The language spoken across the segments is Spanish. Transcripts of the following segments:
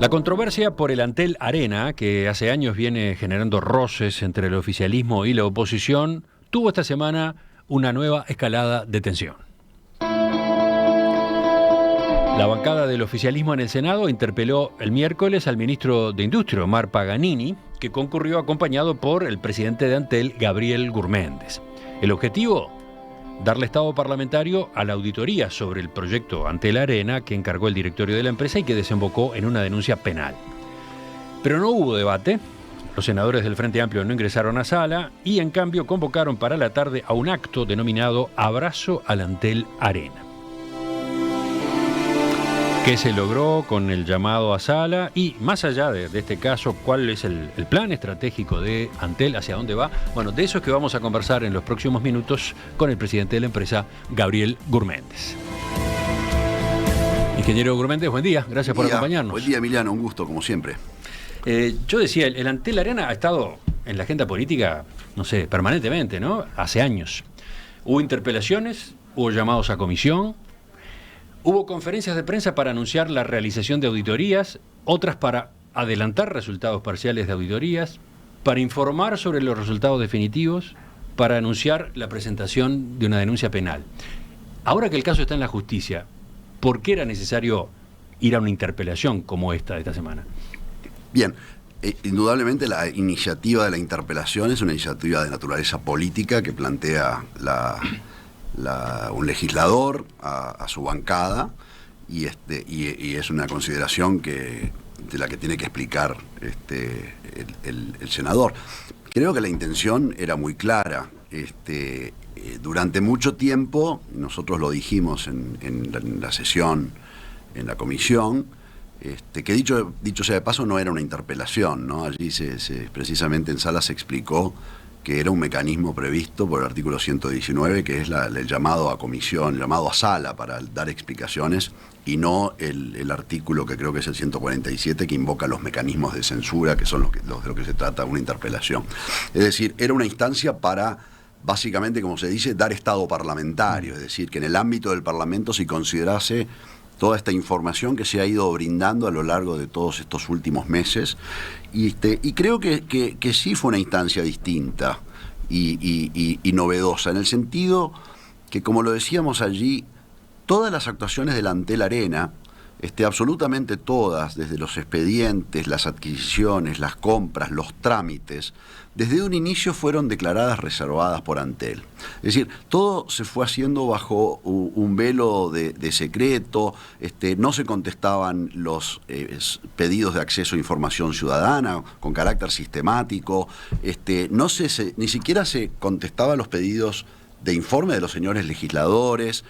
La controversia por el Antel Arena, que hace años viene generando roces entre el oficialismo y la oposición, tuvo esta semana una nueva escalada de tensión. La bancada del oficialismo en el Senado interpeló el miércoles al ministro de Industria, Omar Paganini, que concurrió acompañado por el presidente de Antel, Gabriel Gurméndez. El objetivo: darle estado parlamentario a la auditoría sobre el proyecto Antel Arena que encargó el directorio de la empresa y que desembocó en una denuncia penal. Pero no hubo debate. Los senadores del Frente Amplio no ingresaron a sala y en cambio convocaron para la tarde a un acto denominado Abrazo al Antel Arena. ¿Qué se logró con el llamado a sala? Y más allá de este caso, ¿cuál es el plan estratégico de Antel? ¿Hacia dónde va? Bueno, de eso es que vamos a conversar en los próximos minutos con el presidente de la empresa, Gabriel Gurméndez. Ingeniero Gurméndez, buen día. Gracias por acompañarnos. Buen día, Emiliano. Un gusto, como siempre. Yo decía, el Antel Arena ha estado en la agenda política, no sé, permanentemente, ¿no? Hace años. Hubo interpelaciones, hubo llamados a comisión. Hubo conferencias de prensa para anunciar la realización de auditorías, otras para adelantar resultados parciales de auditorías, para informar sobre los resultados definitivos, para anunciar la presentación de una denuncia penal. Ahora que el caso está en la justicia, ¿por qué era necesario ir a una interpelación como esta de esta semana? Bien, indudablemente la iniciativa de la interpelación es una iniciativa de naturaleza política que plantea un legislador a su bancada y es una consideración de la que tiene que explicar el senador. Creo que la intención era muy clara. Durante mucho tiempo, nosotros lo dijimos en la sesión, en la comisión, que dicho sea de paso no era una interpelación, ¿no? Allí precisamente en sala se explicó que era un mecanismo previsto por el artículo 119, que es el llamado a comisión, el llamado a sala para dar explicaciones, y no el artículo que creo que es el 147, que invoca los mecanismos de censura, que son los de lo que se trata una interpelación. Es decir, era una instancia para, básicamente, como se dice, dar estado parlamentario, es decir, que en el ámbito del Parlamento se considerase toda esta información que se ha ido brindando a lo largo de todos estos últimos meses. Y creo que sí fue una instancia distinta y novedosa, en el sentido que, como lo decíamos allí, todas las actuaciones del Antel Arena, absolutamente todas, desde los expedientes, las adquisiciones, las compras, los trámites, desde un inicio fueron declaradas reservadas por Antel. Es decir, todo se fue haciendo bajo un velo de secreto, no se contestaban los pedidos de acceso a información ciudadana con carácter sistemático, ni siquiera se contestaban los pedidos de informe de los señores legisladores.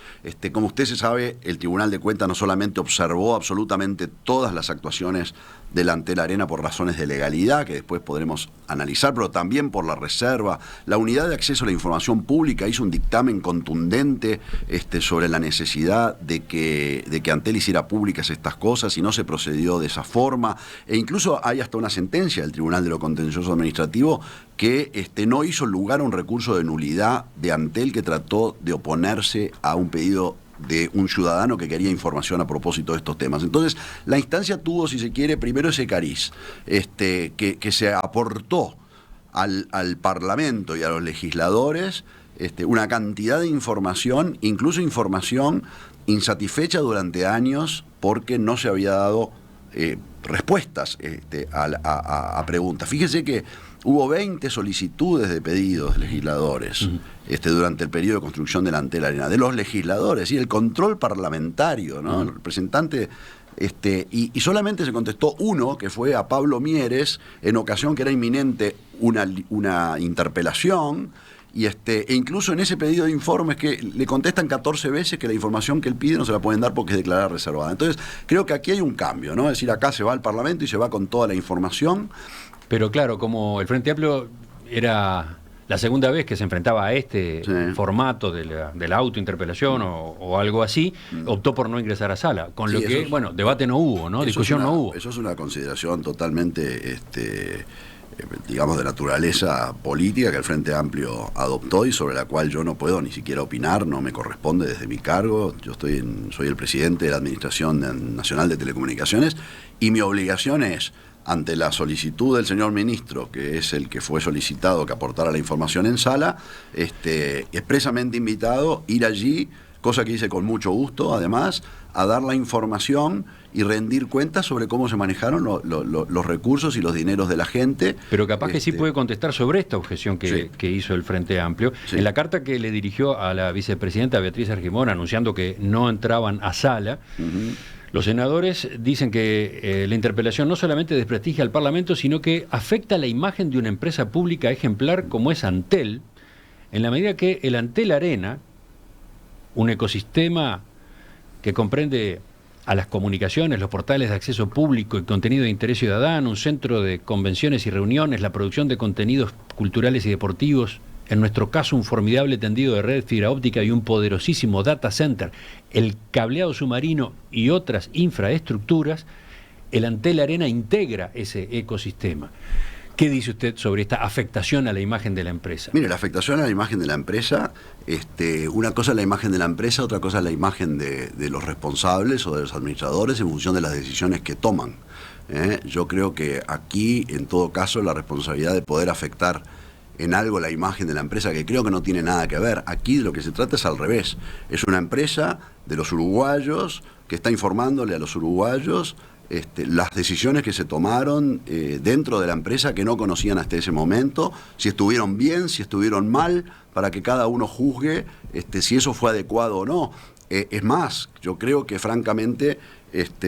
Como usted se sabe, el Tribunal de Cuentas no solamente observó absolutamente todas las actuaciones del Antel Arena por razones de legalidad, que después podremos analizar, pero también por la reserva. La Unidad de Acceso a la Información Pública hizo un dictamen contundente sobre la necesidad de que Antel hiciera públicas estas cosas y no se procedió de esa forma. E incluso hay hasta una sentencia del Tribunal de lo Contencioso Administrativo que no hizo lugar a un recurso de nulidad de Antel que trató de oponerse a un pedido de un ciudadano que quería información a propósito de estos temas. Entonces, la instancia tuvo, si se quiere, primero ese cariz, que se aportó al Parlamento y a los legisladores una cantidad de información, incluso información insatisfecha durante años porque no se había dado respuestas a preguntas. Fíjese que hubo 20 solicitudes de pedidos de legisladores durante el periodo de construcción del Antel Arena, de los legisladores, y el control parlamentario, ¿no? El representante, y solamente se contestó uno, que fue a Pablo Mieres, en ocasión que era inminente una interpelación, e incluso en ese pedido de informes que le contestan 14 veces que la información que él pide no se la pueden dar porque es declarada reservada. Entonces, creo que aquí hay un cambio, ¿no? Es decir, acá se va al Parlamento y se va con toda la información. Pero claro, como el Frente Amplio era la segunda vez que se enfrentaba a formato de la autointerpelación o algo así, optó por no ingresar a sala, con lo que, debate no hubo, ¿no? Discusión no hubo. Eso es una consideración totalmente digamos, de naturaleza política que el Frente Amplio adoptó y sobre la cual yo no puedo ni siquiera opinar, no me corresponde desde mi cargo. Yo soy el presidente de la Administración Nacional de Telecomunicaciones y mi obligación es, ante la solicitud del señor ministro, que es el que fue solicitado que aportara la información en sala, expresamente invitado, ir allí, cosa que hice con mucho gusto, además, a dar la información y rendir cuentas sobre cómo se manejaron los recursos y los dineros de la gente. Pero capaz que sí puede contestar sobre esta objeción que hizo el Frente Amplio. Sí. En la carta que le dirigió a la vicepresidenta Beatriz Argimón anunciando que no entraban a sala, los senadores dicen que la interpelación no solamente desprestigia al Parlamento, sino que afecta la imagen de una empresa pública ejemplar como es Antel, en la medida que el Antel Arena, un ecosistema que comprende a las comunicaciones, los portales de acceso público y contenido de interés ciudadano, un centro de convenciones y reuniones, la producción de contenidos culturales y deportivos, en nuestro caso un formidable tendido de red fibra óptica y un poderosísimo data center, el cableado submarino y otras infraestructuras, el Antel Arena integra ese ecosistema. ¿Qué dice usted sobre esta afectación a la imagen de la empresa? Mire, la afectación a la imagen de la empresa, una cosa es la imagen de la empresa, otra cosa es la imagen de los responsables o de los administradores en función de las decisiones que toman. Yo creo que aquí, en todo caso, la responsabilidad de poder afectar en algo la imagen de la empresa, que creo que no tiene nada que ver. Aquí de lo que se trata es al revés. Es una empresa de los uruguayos que está informándole a los uruguayos las decisiones que se tomaron dentro de la empresa que no conocían hasta ese momento, si estuvieron bien, si estuvieron mal, para que cada uno juzgue si eso fue adecuado o no. Es más, yo creo que francamente,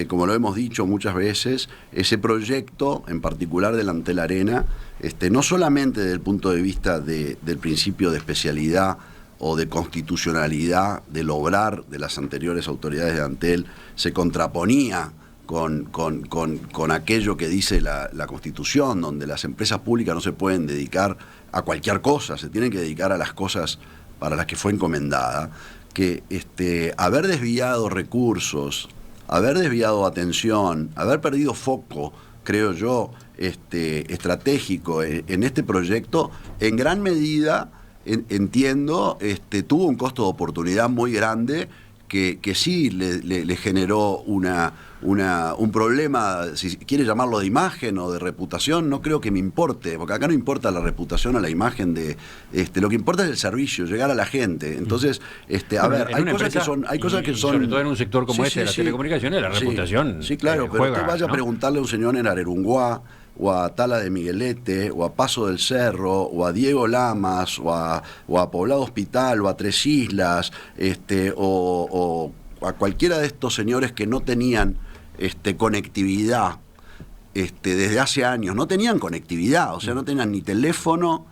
como lo hemos dicho muchas veces, ese proyecto, en particular del Antel Arena, no solamente desde el punto de vista del principio de especialidad o de constitucionalidad del obrar de las anteriores autoridades de Antel, se contraponía con aquello que dice la Constitución, donde las empresas públicas no se pueden dedicar a cualquier cosa, se tienen que dedicar a las cosas para las que fue encomendada, que haber desviado recursos, haber desviado atención, haber perdido foco, creo yo, estratégico en este proyecto, en gran medida, entiendo, tuvo un costo de oportunidad muy grande que sí le generó un problema, si quiere llamarlo de imagen o de reputación, no creo que me importe, porque acá no importa la reputación o la imagen lo que importa es el servicio, llegar a la gente. Entonces, hay cosas que son sobre todo en un sector como de las telecomunicaciones, la reputación. Sí, claro, pero juega, usted vaya ¿no? a preguntarle a un señor en Arerunguá, o a Tala de Miguelete, o a Paso del Cerro, o a Diego Lamas, o a Poblado Hospital, o a Tres Islas, o a cualquiera de estos señores que no tenían conectividad desde hace años, no tenían conectividad, o sea, no tenían ni teléfono,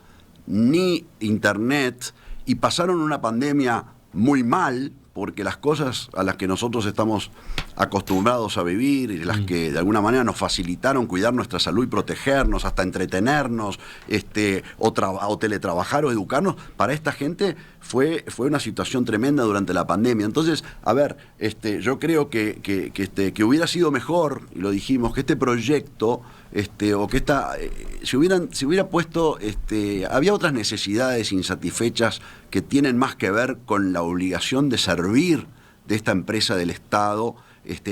ni internet, y pasaron una pandemia muy mal, porque las cosas a las que nosotros estamos acostumbrados a vivir y las que de alguna manera nos facilitaron cuidar nuestra salud y protegernos, hasta entretenernos, o teletrabajar o educarnos, para esta gente fue una situación tremenda durante la pandemia. Entonces, a ver, yo creo que hubiera sido mejor, y lo dijimos, que este proyecto, o que se hubiera puesto, había otras necesidades insatisfechas que tienen más que ver con la obligación de servir de esta empresa del Estado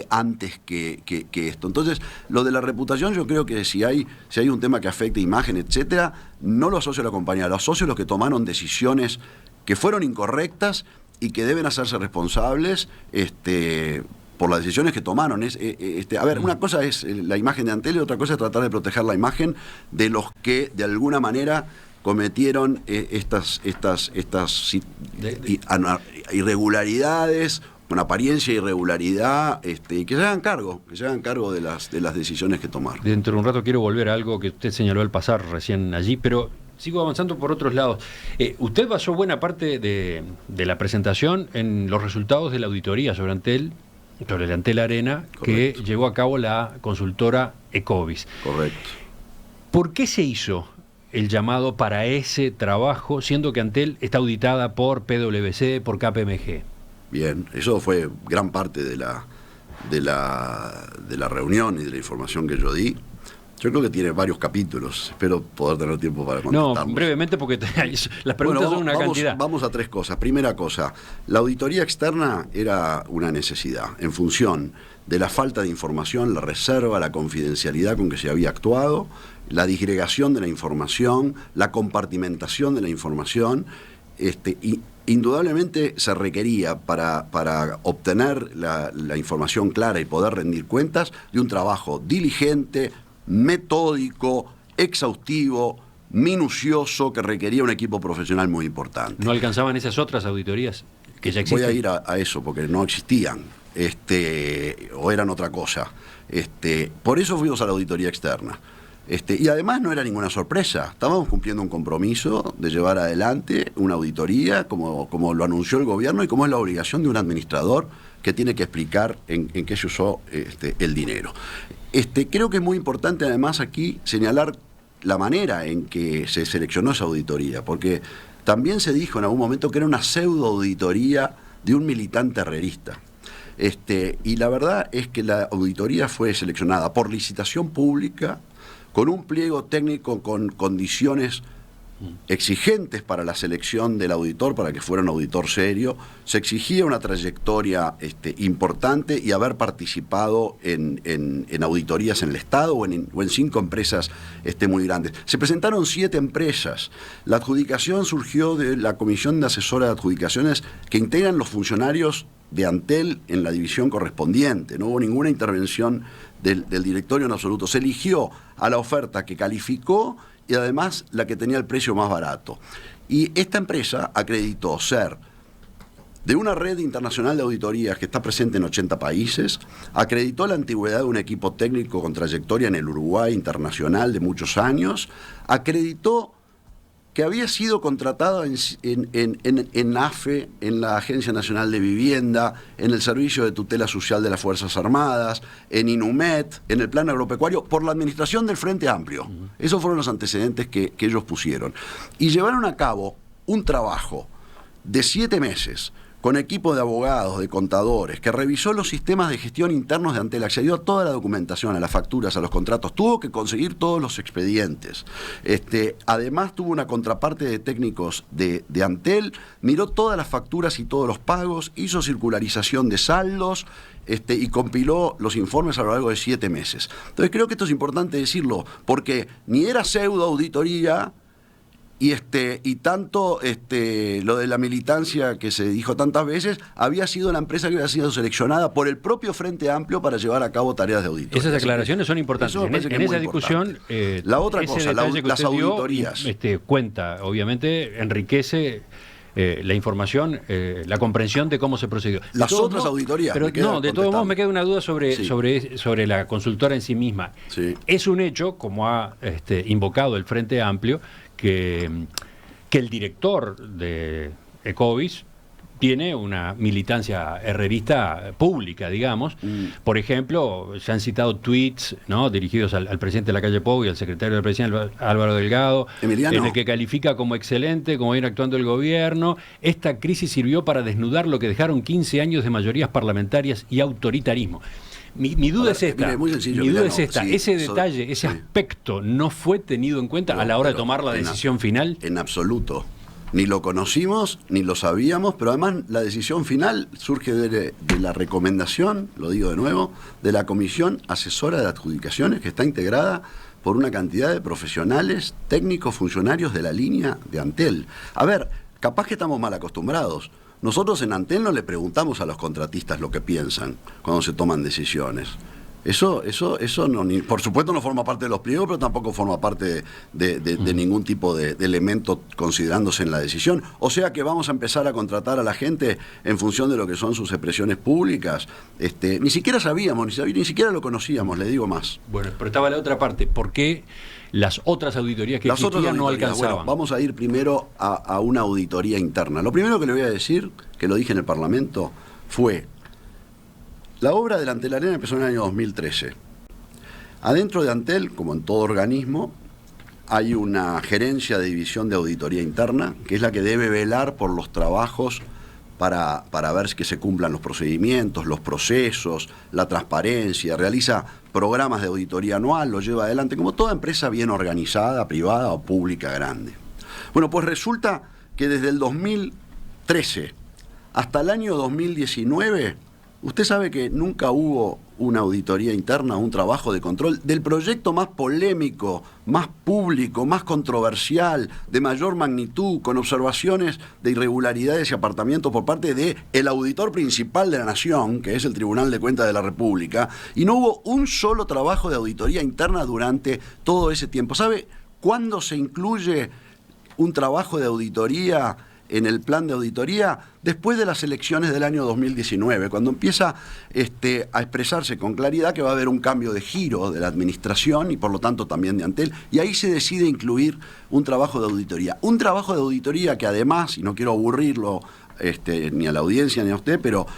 antes que esto. Entonces, lo de la reputación, yo creo que si hay un tema que afecte imagen, etcétera, no lo asocio a la compañía, lo asocio a los que tomaron decisiones que fueron incorrectas y que deben hacerse responsables por las decisiones que tomaron. A ver, una cosa es la imagen de Antel y otra cosa es tratar de proteger la imagen de los que de alguna manera cometieron estas irregularidades, con apariencia de irregularidad, y que se hagan cargo de las decisiones que tomaron. Dentro de un rato quiero volver a algo que usted señaló al pasar recién allí, pero sigo avanzando por otros lados. Usted basó buena parte de la presentación en los resultados de la auditoría sobre el Antel Arena. Correcto. Que llevó a cabo la consultora Ecovis. Correcto. ¿Por qué se hizo el llamado para ese trabajo, siendo que Antel está auditada por PwC, por KPMG? Bien, eso fue gran parte de la reunión y de la información que yo di. Yo creo que tiene varios capítulos. Espero poder tener tiempo para contestarlos. No, brevemente, porque las preguntas son una cantidad. Vamos a 3 cosas. Primera cosa, la auditoría externa era una necesidad en función de la falta de información, la reserva, la confidencialidad con que se había actuado, la disgregación de la información, la compartimentación de la información. Y indudablemente se requería para obtener la información clara y poder rendir cuentas de un trabajo diligente, metódico, exhaustivo, minucioso, que requería un equipo profesional muy importante. ¿No alcanzaban esas otras auditorías que ya existen? Voy a ir a eso, porque no existían, o eran otra cosa. Por eso fuimos a la auditoría externa. Y además no era ninguna sorpresa, estábamos cumpliendo un compromiso de llevar adelante una auditoría como lo anunció el gobierno y como es la obligación de un administrador que tiene que explicar en qué se usó el dinero. Creo que es muy importante además aquí señalar la manera en que se seleccionó esa auditoría, porque también se dijo en algún momento que era una pseudo auditoría de un militante herrerista. Y la verdad es que la auditoría fue seleccionada por licitación pública, con un pliego técnico con condiciones exigentes para la selección del auditor, para que fuera un auditor serio. Se exigía una trayectoria importante y haber participado en auditorías en el Estado o en 5 empresas muy grandes. Se presentaron 7 empresas. La adjudicación surgió de la Comisión de Asesora de Adjudicaciones que integran los funcionarios de Antel en la división correspondiente. No hubo ninguna intervención del directorio en absoluto. Se eligió a la oferta que calificó y además la que tenía el precio más barato. Y esta empresa acreditó ser de una red internacional de auditorías que está presente en 80 países, acreditó la antigüedad de un equipo técnico con trayectoria en el Uruguay internacional de muchos años, acreditó que había sido contratado en AFE, en la Agencia Nacional de Vivienda, en el Servicio de Tutela Social de las Fuerzas Armadas, en INUMET, en el Plan Agropecuario, por la administración del Frente Amplio. Esos fueron los antecedentes que ellos pusieron. Y llevaron a cabo un trabajo de 7 meses, con equipo de abogados, de contadores, que revisó los sistemas de gestión internos de Antel, accedió a toda la documentación, a las facturas, a los contratos, tuvo que conseguir todos los expedientes. Además tuvo una contraparte de técnicos de Antel, miró todas las facturas y todos los pagos, hizo circularización de saldos, y compiló los informes a lo largo de 7 meses. Entonces creo que esto es importante decirlo, porque ni era pseudo auditoría, y tanto lo de la militancia que se dijo tantas veces, había sido la empresa que había sido seleccionada por el propio Frente Amplio para llevar a cabo tareas de auditoría. Esas aclaraciones son importantes. En esa discusión, la otra cosa, las auditorías. Cuenta, obviamente, enriquece la información, la comprensión de cómo se procedió. Las otras auditorías. Pero no, de todos modos me queda una duda sobre la consultora en sí misma. Sí. Es un hecho, como ha invocado el Frente Amplio, que el director de Ecovis tiene una militancia herrerista pública, digamos. Por ejemplo, se han citado tweets, ¿no?, dirigidos al presidente de la calle Pou y al secretario del presidente Álvaro Delgado, Emiliano, en el que califica como excelente, como viene actuando el gobierno. Esta crisis sirvió para desnudar lo que dejaron 15 años de mayorías parlamentarias y autoritarismo. Mi duda es esta. Mire, muy sencillo, mi duda es esta. Sí, ese detalle, ese aspecto, ¿no fue tenido en cuenta a la hora de tomar la decisión final? En absoluto. Ni lo conocimos, ni lo sabíamos, pero además la decisión final surge de la recomendación, lo digo de nuevo, de la Comisión Asesora de Adjudicaciones, que está integrada por una cantidad de profesionales, técnicos, funcionarios de la línea de Antel. A ver, capaz que estamos mal acostumbrados. Nosotros en Antel no le preguntamos a los contratistas lo que piensan cuando se toman decisiones. Eso no, por supuesto no forma parte de los pliegos, pero tampoco forma parte de ningún tipo de elemento considerándose en la decisión. O sea que vamos a empezar a contratar a la gente en función de lo que son sus expresiones públicas. Ni siquiera sabíamos, ni siquiera lo conocíamos, le digo más. Bueno, pero estaba la otra parte. ¿Por qué las otras auditorías que existían no alcanzaban? Bueno, vamos a ir primero a una auditoría interna. Lo primero que le voy a decir, que lo dije en el Parlamento, fue: la obra del Antel Arena empezó en el año 2013. Adentro de Antel, como en todo organismo, hay una gerencia de división de auditoría interna, que es la que debe velar por los trabajos para ver que se cumplan los procedimientos, los procesos, la transparencia, realiza programas de auditoría anual, lo lleva adelante, como toda empresa bien organizada, privada o pública grande. Bueno, pues resulta que desde el 2013 hasta el año 2019, usted sabe que nunca hubo una auditoría interna, un trabajo de control del proyecto más polémico, más público, más controversial, de mayor magnitud, con observaciones de irregularidades y apartamientos por parte del auditor principal de la Nación, que es el Tribunal de Cuentas de la República, y no hubo un solo trabajo de auditoría interna durante todo ese tiempo. ¿Sabe cuándo se incluye un trabajo de auditoría en el plan de auditoría? Después de las elecciones del año 2019, cuando empieza a expresarse con claridad que va a haber un cambio de giro de la administración y por lo tanto también de Antel, y ahí se decide incluir un trabajo de auditoría. Un trabajo de auditoría que además, y no quiero aburrirlo ni a la audiencia ni a usted, pero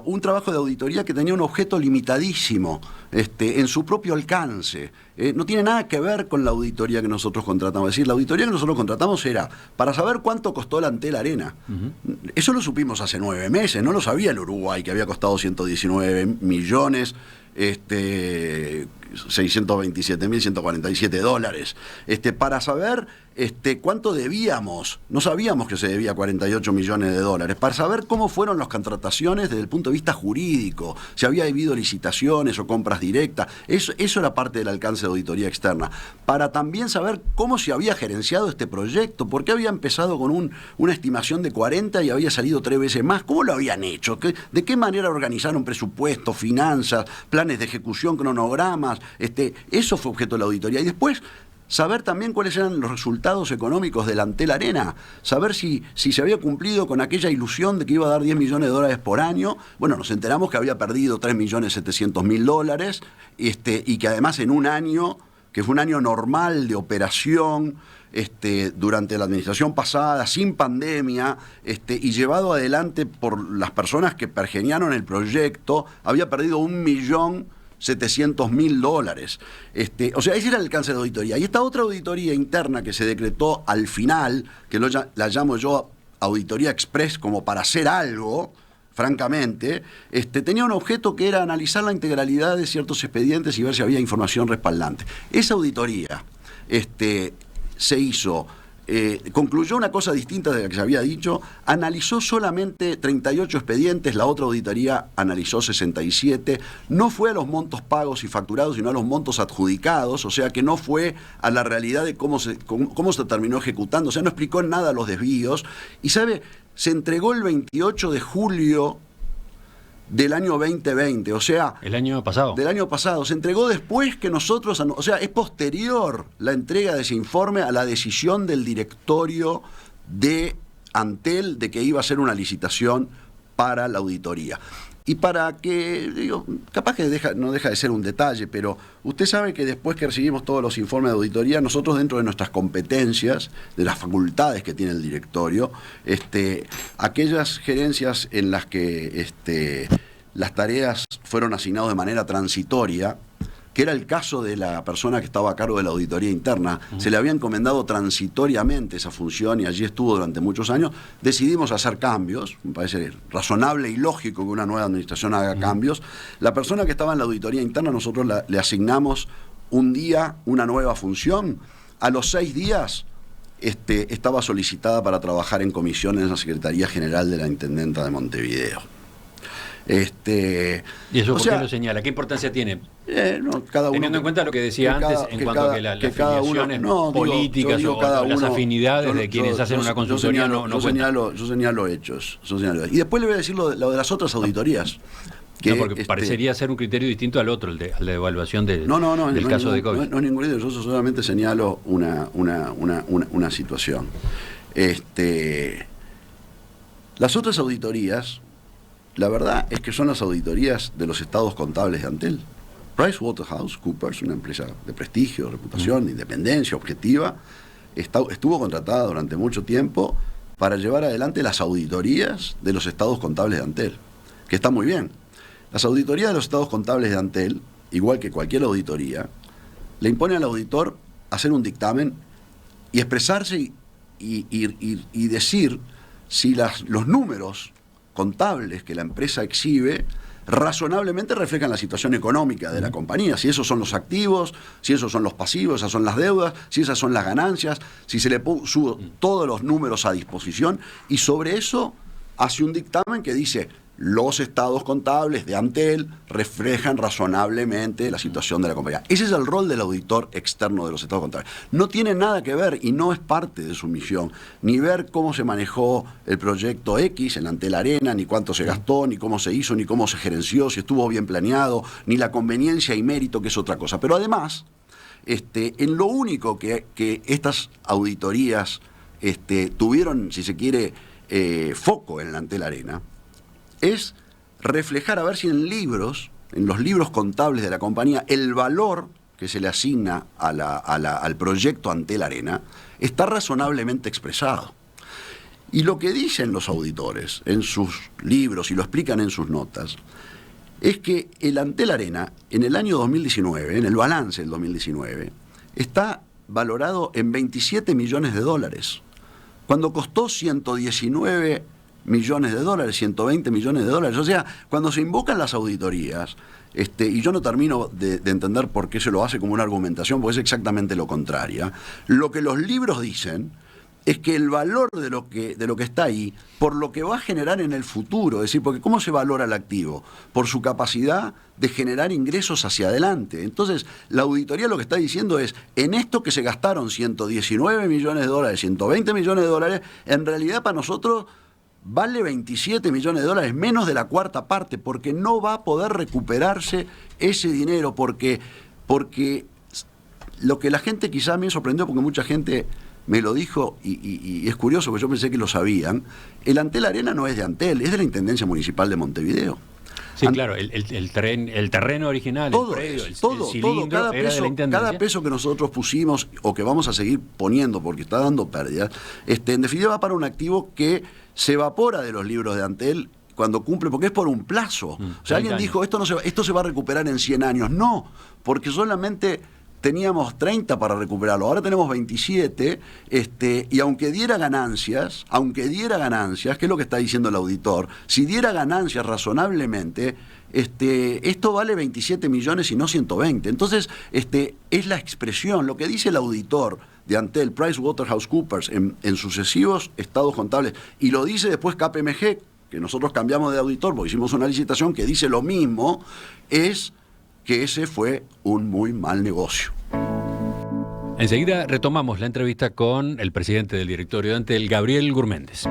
un trabajo de auditoría que tenía un objeto limitadísimo en su propio alcance. No tiene nada que ver con la auditoría que nosotros contratamos. Es decir, la auditoría que nosotros contratamos era para saber cuánto costó la Antel Arena. Eso lo supimos hace 9 meses, no lo sabía el Uruguay, que había costado 119 millones, 627.147 dólares, para saber cuánto debíamos. No sabíamos que se debía 48 millones de dólares, para saber cómo fueron las contrataciones desde el punto de vista jurídico, si había habido licitaciones o compras directas. Eso era parte del alcance de auditoría externa, para también saber cómo se había gerenciado este proyecto, por qué había empezado con una estimación de 40 y había salido 3 veces más, cómo lo habían hecho, de qué manera organizaron presupuesto, finanzas, planes de ejecución, cronogramas. Eso fue objeto de la auditoría. Y después saber también cuáles eran los resultados económicos de la Antel Arena, saber si se había cumplido con aquella ilusión de que iba a dar 10 millones de dólares por año. Bueno, nos enteramos que había perdido 3.700.000 dólares, y que además en un año, que fue un año normal de operación, durante la administración pasada, sin pandemia, y llevado adelante por las personas que pergeniaron el proyecto, había perdido 1.700.000 dólares. O sea, ese era el alcance de la auditoría. Y esta otra auditoría interna que se decretó al final, que la llamo yo auditoría express, como para hacer algo, francamente, tenía un objeto que era analizar la integralidad de ciertos expedientes y ver si había información respaldante. Esa auditoría se hizo, concluyó una cosa distinta de la que se había dicho, analizó solamente 38 expedientes, la otra auditoría analizó 67, no fue a los montos pagos y facturados, sino a los montos adjudicados, o sea que no fue a la realidad de cómo se terminó ejecutando, o sea, no explicó en nada los desvíos, y ¿sabe? Se entregó el 28 de julio del año 2020, o sea... El año pasado. Del año pasado. Se entregó después que nosotros... O sea, es posterior la entrega de ese informe a la decisión del directorio de Antel de que iba a hacer una licitación para la auditoría. Y para que, digo, capaz que no deja de ser un detalle, pero usted sabe que después que recibimos todos los informes de auditoría, nosotros dentro de nuestras competencias, de las facultades que tiene el directorio, aquellas gerencias en las que las tareas fueron asignadas de manera transitoria, que era el caso de la persona que estaba a cargo de la auditoría interna, se le había encomendado transitoriamente esa función y allí estuvo durante muchos años, decidimos hacer cambios, me parece razonable y lógico que una nueva administración haga cambios. La persona que estaba en la auditoría interna, nosotros le asignamos un día una nueva función, a los 6 días estaba solicitada para trabajar en comisión en la Secretaría General de la Intendenta de Montevideo. ¿Y eso por qué lo señala? ¿Qué importancia tiene? Teniendo en cuenta lo que decía antes en cuanto a que las afiliaciones políticas o las afinidades de quienes hacen una consultoría no cuentan. Yo señalo hechos. Y después le voy a decir lo de las otras auditorías. No, porque parecería ser un criterio distinto al otro, el de la evaluación del caso de COVID. No es ningún criterio, yo solamente señalo una situación. Las otras auditorías, la verdad es que son las auditorías de los estados contables de Antel. PricewaterhouseCoopers, una empresa de prestigio, reputación, independencia, objetiva, estuvo contratada durante mucho tiempo para llevar adelante las auditorías de los estados contables de Antel, que está muy bien. Las auditorías de los estados contables de Antel, igual que cualquier auditoría, le impone al auditor hacer un dictamen y expresarse y decir si los números contables que la empresa exhibe razonablemente reflejan la situación económica de la compañía, si esos son los activos, si esos son los pasivos, esas son las deudas, si esas son las ganancias, si se le puso todos los números a disposición, y sobre eso hace un dictamen que dice: los estados contables de Antel reflejan razonablemente la situación de la compañía. Ese es el rol del auditor externo de los estados contables. No tiene nada que ver, y no es parte de su misión, ni ver cómo se manejó el proyecto X en Antel Arena, ni cuánto se gastó, ni cómo se hizo, ni cómo se gerenció, si estuvo bien planeado, ni la conveniencia y mérito, que es otra cosa. Pero además, en lo único que estas auditorías tuvieron, si se quiere, foco en Antel Arena, es reflejar, a ver si en los libros contables de la compañía, el valor que se le asigna al proyecto Antel Arena está razonablemente expresado. Y lo que dicen los auditores en sus libros, y lo explican en sus notas, es que el Antel Arena, en el año 2019, en el balance del 2019, está valorado en 27 millones de dólares, cuando costó 119 millones de dólares, 120 millones de dólares. O sea, cuando se invocan las auditorías, y yo no termino de entender por qué se lo hace como una argumentación, porque es exactamente lo contrario. Lo que los libros dicen es que el valor de lo que está ahí, por lo que va a generar en el futuro, es decir, porque ¿cómo se valora el activo? Por su capacidad de generar ingresos hacia adelante. Entonces, la auditoría lo que está diciendo es: en esto que se gastaron 119 millones de dólares, 120 millones de dólares, en realidad para nosotros vale 27 millones de dólares, menos de la cuarta parte, porque no va a poder recuperarse ese dinero, porque lo que la gente quizá me sorprendió, porque mucha gente me lo dijo, y es curioso, porque yo pensé que lo sabían, el Antel Arena no es de Antel, es de la Intendencia Municipal de Montevideo. Sí, claro, el terreno original, todo, el predio, el cilindro, cada peso que nosotros pusimos o que vamos a seguir poniendo porque está dando pérdidas, en definitiva va para un activo que se evapora de los libros de Antel cuando cumple, porque es por un plazo. O sea, alguien dijo, esto se va a recuperar en 100 años. No, porque solamente teníamos 30 para recuperarlo, ahora tenemos 27, y aunque diera ganancias, que es lo que está diciendo el auditor, si diera ganancias razonablemente, esto vale 27 millones y no 120. Entonces, es la expresión, lo que dice el auditor de Antel, PricewaterhouseCoopers, en sucesivos estados contables, y lo dice después KPMG, que nosotros cambiamos de auditor porque hicimos una licitación que dice lo mismo, es que ese fue un muy mal negocio. Enseguida retomamos la entrevista con el presidente del directorio de Antel, Gabriel Gurméndez.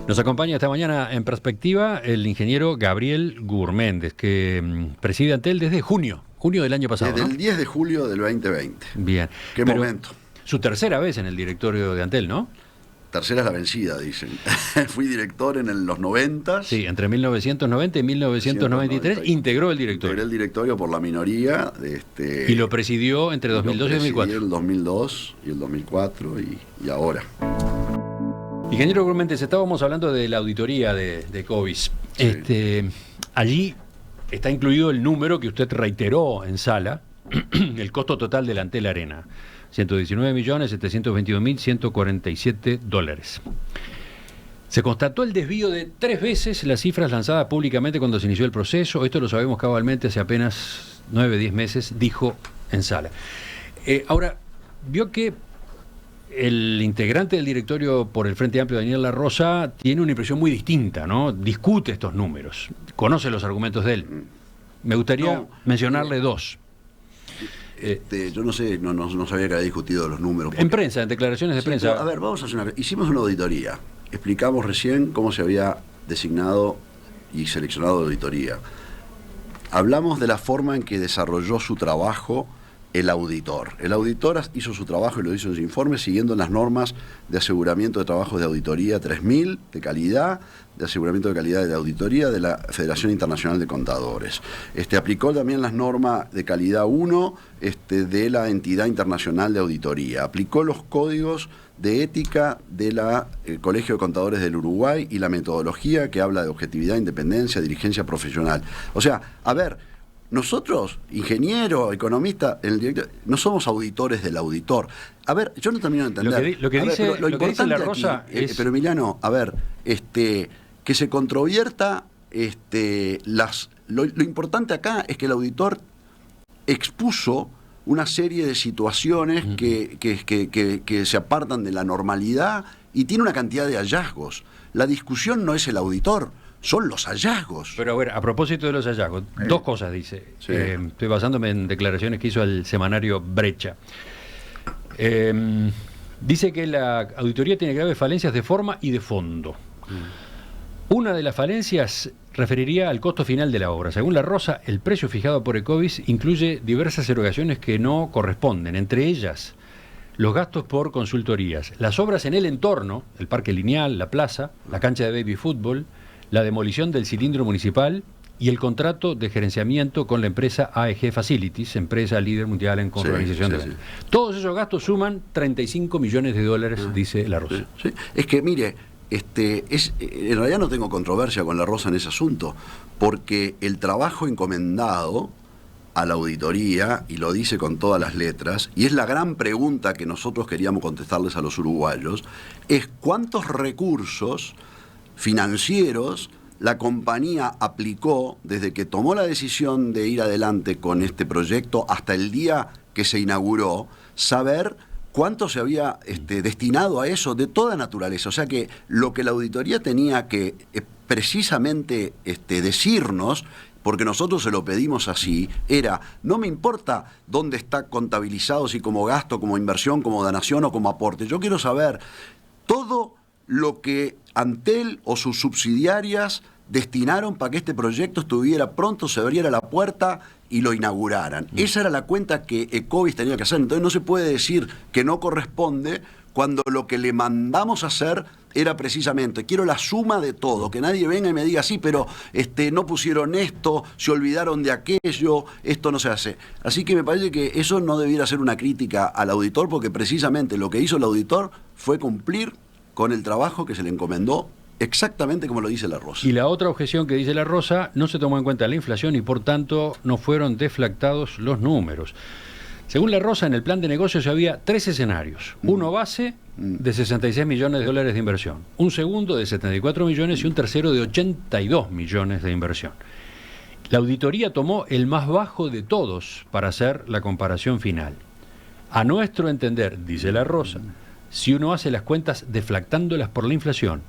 Nos acompaña esta mañana en Perspectiva el ingeniero Gabriel Gurméndez, que preside Antel desde junio del año pasado. Desde el 10 de julio del 2020. Bien. ¿Qué momento? Su tercera vez en el directorio de Antel, ¿no? Tercera es la vencida, dicen. Fui director en los 90. Sí, entre 1990 y 1993 integró el directorio. Integré el directorio por la minoría. Y lo presidió entre 2002 y 2004. El 2002 y el 2004 y ahora. Ingeniero Gurméndez, estábamos hablando de la auditoría de Covis. Sí. Allí está incluido el número que usted reiteró en sala, el costo total del Antel Arena. 119.722.147 dólares. Se constató el desvío de 3 veces las cifras lanzadas públicamente cuando se inició el proceso. Esto lo sabemos cabalmente hace apenas 9-10 meses, dijo en sala. Ahora, vio que el integrante del directorio por el Frente Amplio, Daniel La Rosa, tiene una impresión muy distinta, ¿no? Discute estos números, conoce los argumentos de él. Me gustaría mencionarle 2. Yo no sé, no sabía que había discutido los números. En prensa, en declaraciones de prensa. A ver, vamos a hacer hicimos una auditoría. Explicamos recién cómo se había designado y seleccionado la auditoría. Hablamos de la forma en que desarrolló su trabajo el auditor. El auditor hizo su trabajo y lo hizo en su informe siguiendo las normas de aseguramiento de trabajos de auditoría 3000 de calidad, de aseguramiento de calidad de auditoría de la Federación Internacional de Contadores. Aplicó también las normas de calidad 1 de la Entidad Internacional de Auditoría. Aplicó los códigos de ética de la Colegio de Contadores del Uruguay y la metodología que habla de objetividad, independencia, dirigencia profesional. O sea, a ver, nosotros, ingeniero, economista, no somos auditores del auditor. A ver, yo no termino de entender. Lo que dice La Rosa es... Pero Emiliano, a ver, que se controvierta lo importante acá es que el auditor expuso una serie de situaciones que se apartan de la normalidad y tiene una cantidad de hallazgos. La discusión no es el auditor, son los hallazgos. Pero a ver, a propósito de los hallazgos, dos cosas dice. Sí. Estoy basándome en declaraciones que hizo el semanario Brecha. Dice que la auditoría tiene graves falencias de forma y de fondo. Una de las falencias referiría al costo final de la obra. Según La Rosa, el precio fijado por Ecovis incluye diversas erogaciones que no corresponden, entre ellas los gastos por consultorías, las obras en el entorno, el parque lineal, la plaza, la cancha de baby fútbol, la demolición del cilindro municipal y el contrato de gerenciamiento con la empresa AEG Facilities, empresa líder mundial en organización de ventas. Todos esos gastos suman 35 millones de dólares, dice La Rosa. Sí. Es que, mire, en realidad no tengo controversia con La Rosa en ese asunto, porque el trabajo encomendado a la auditoría, y lo dice con todas las letras, y es la gran pregunta que nosotros queríamos contestarles a los uruguayos, es cuántos recursos financieros la compañía aplicó desde que tomó la decisión de ir adelante con este proyecto hasta el día que se inauguró, saber cuánto se había destinado a eso de toda naturaleza. O sea que lo que la auditoría tenía que precisamente decirnos, porque nosotros se lo pedimos así, era, no me importa dónde está contabilizado, si como gasto, como inversión, como donación o como aporte. Yo quiero saber todo lo que Antel o sus subsidiarias destinaron para que este proyecto estuviera pronto, se abriera la puerta y lo inauguraran. Esa era la cuenta que Ecovis tenía que hacer. Entonces no se puede decir que no corresponde cuando lo que le mandamos a hacer era precisamente, quiero la suma de todo, que nadie venga y me diga, sí, pero no pusieron esto, se olvidaron de aquello, esto no se hace. Así que me parece que eso no debiera ser una crítica al auditor, porque precisamente lo que hizo el auditor fue cumplir con el trabajo que se le encomendó, exactamente como lo dice La Rosa. Y la otra objeción que dice La Rosa, no se tomó en cuenta la inflación y por tanto no fueron deflactados los números. Según La Rosa, en el plan de negocios había 3 escenarios. Uno base de 66 millones de dólares de inversión, un segundo de 74 millones y un tercero de 82 millones de inversión. La auditoría tomó el más bajo de todos para hacer la comparación final. A nuestro entender, dice La Rosa, si uno hace las cuentas deflactándolas por la inflación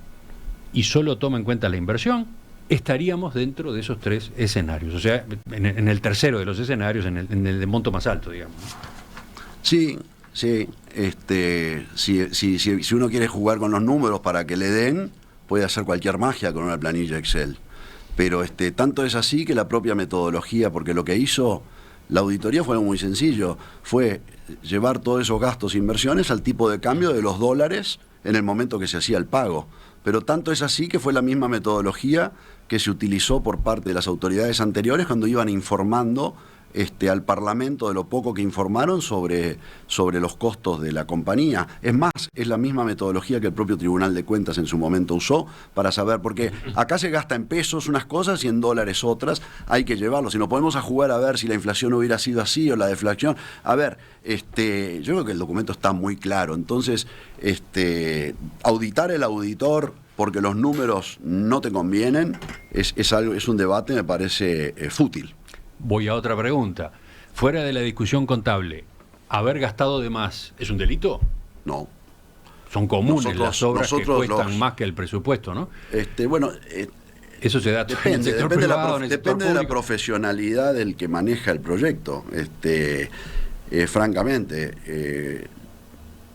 y solo toma en cuenta la inversión, estaríamos dentro de esos 3 escenarios, o sea, en el tercero de los escenarios, en el de monto más alto, digamos. Sí, si uno quiere jugar con los números para que le den, puede hacer cualquier magia con una planilla Excel. Pero tanto es así que la propia metodología, porque lo que hizo la auditoría fue muy sencillo, fue llevar todos esos gastos e inversiones al tipo de cambio de los dólares en el momento que se hacía el pago. Pero tanto es así que fue la misma metodología que se utilizó por parte de las autoridades anteriores cuando iban informando al Parlamento de lo poco que informaron sobre los costos de la compañía. Es más, es la misma metodología que el propio Tribunal de Cuentas en su momento usó para saber, porque acá se gasta en pesos unas cosas y en dólares otras, hay que llevarlo. Si nos ponemos a jugar a ver si la inflación hubiera sido así o la deflación, a ver, yo creo que el documento está muy claro. Entonces, auditar el auditor porque los números no te convienen es un debate, me parece fútil. Voy a otra pregunta. Fuera de la discusión contable, ¿haber gastado de más es un delito? No. Son comunes las obras que cuestan más que el presupuesto, ¿no? Eso se da en el sector privado, en el sector público. Depende de la profesionalidad del que maneja el proyecto. Francamente,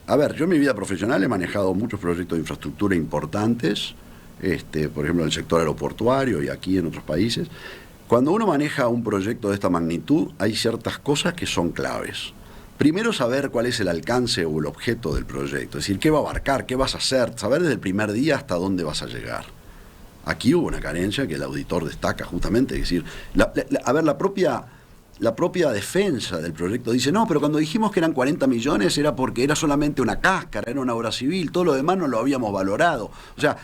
a ver, yo en mi vida profesional he manejado muchos proyectos de infraestructura importantes, por ejemplo en el sector aeroportuario y aquí en otros países. Cuando uno maneja un proyecto de esta magnitud, hay ciertas cosas que son claves. Primero, saber cuál es el alcance o el objeto del proyecto, es decir, qué va a abarcar, qué vas a hacer, saber desde el primer día hasta dónde vas a llegar. Aquí hubo una carencia que el auditor destaca justamente, es decir, la propia defensa del proyecto dice, no, pero cuando dijimos que eran 40 millones era porque era solamente una cáscara, era una obra civil, todo lo demás no lo habíamos valorado. O sea,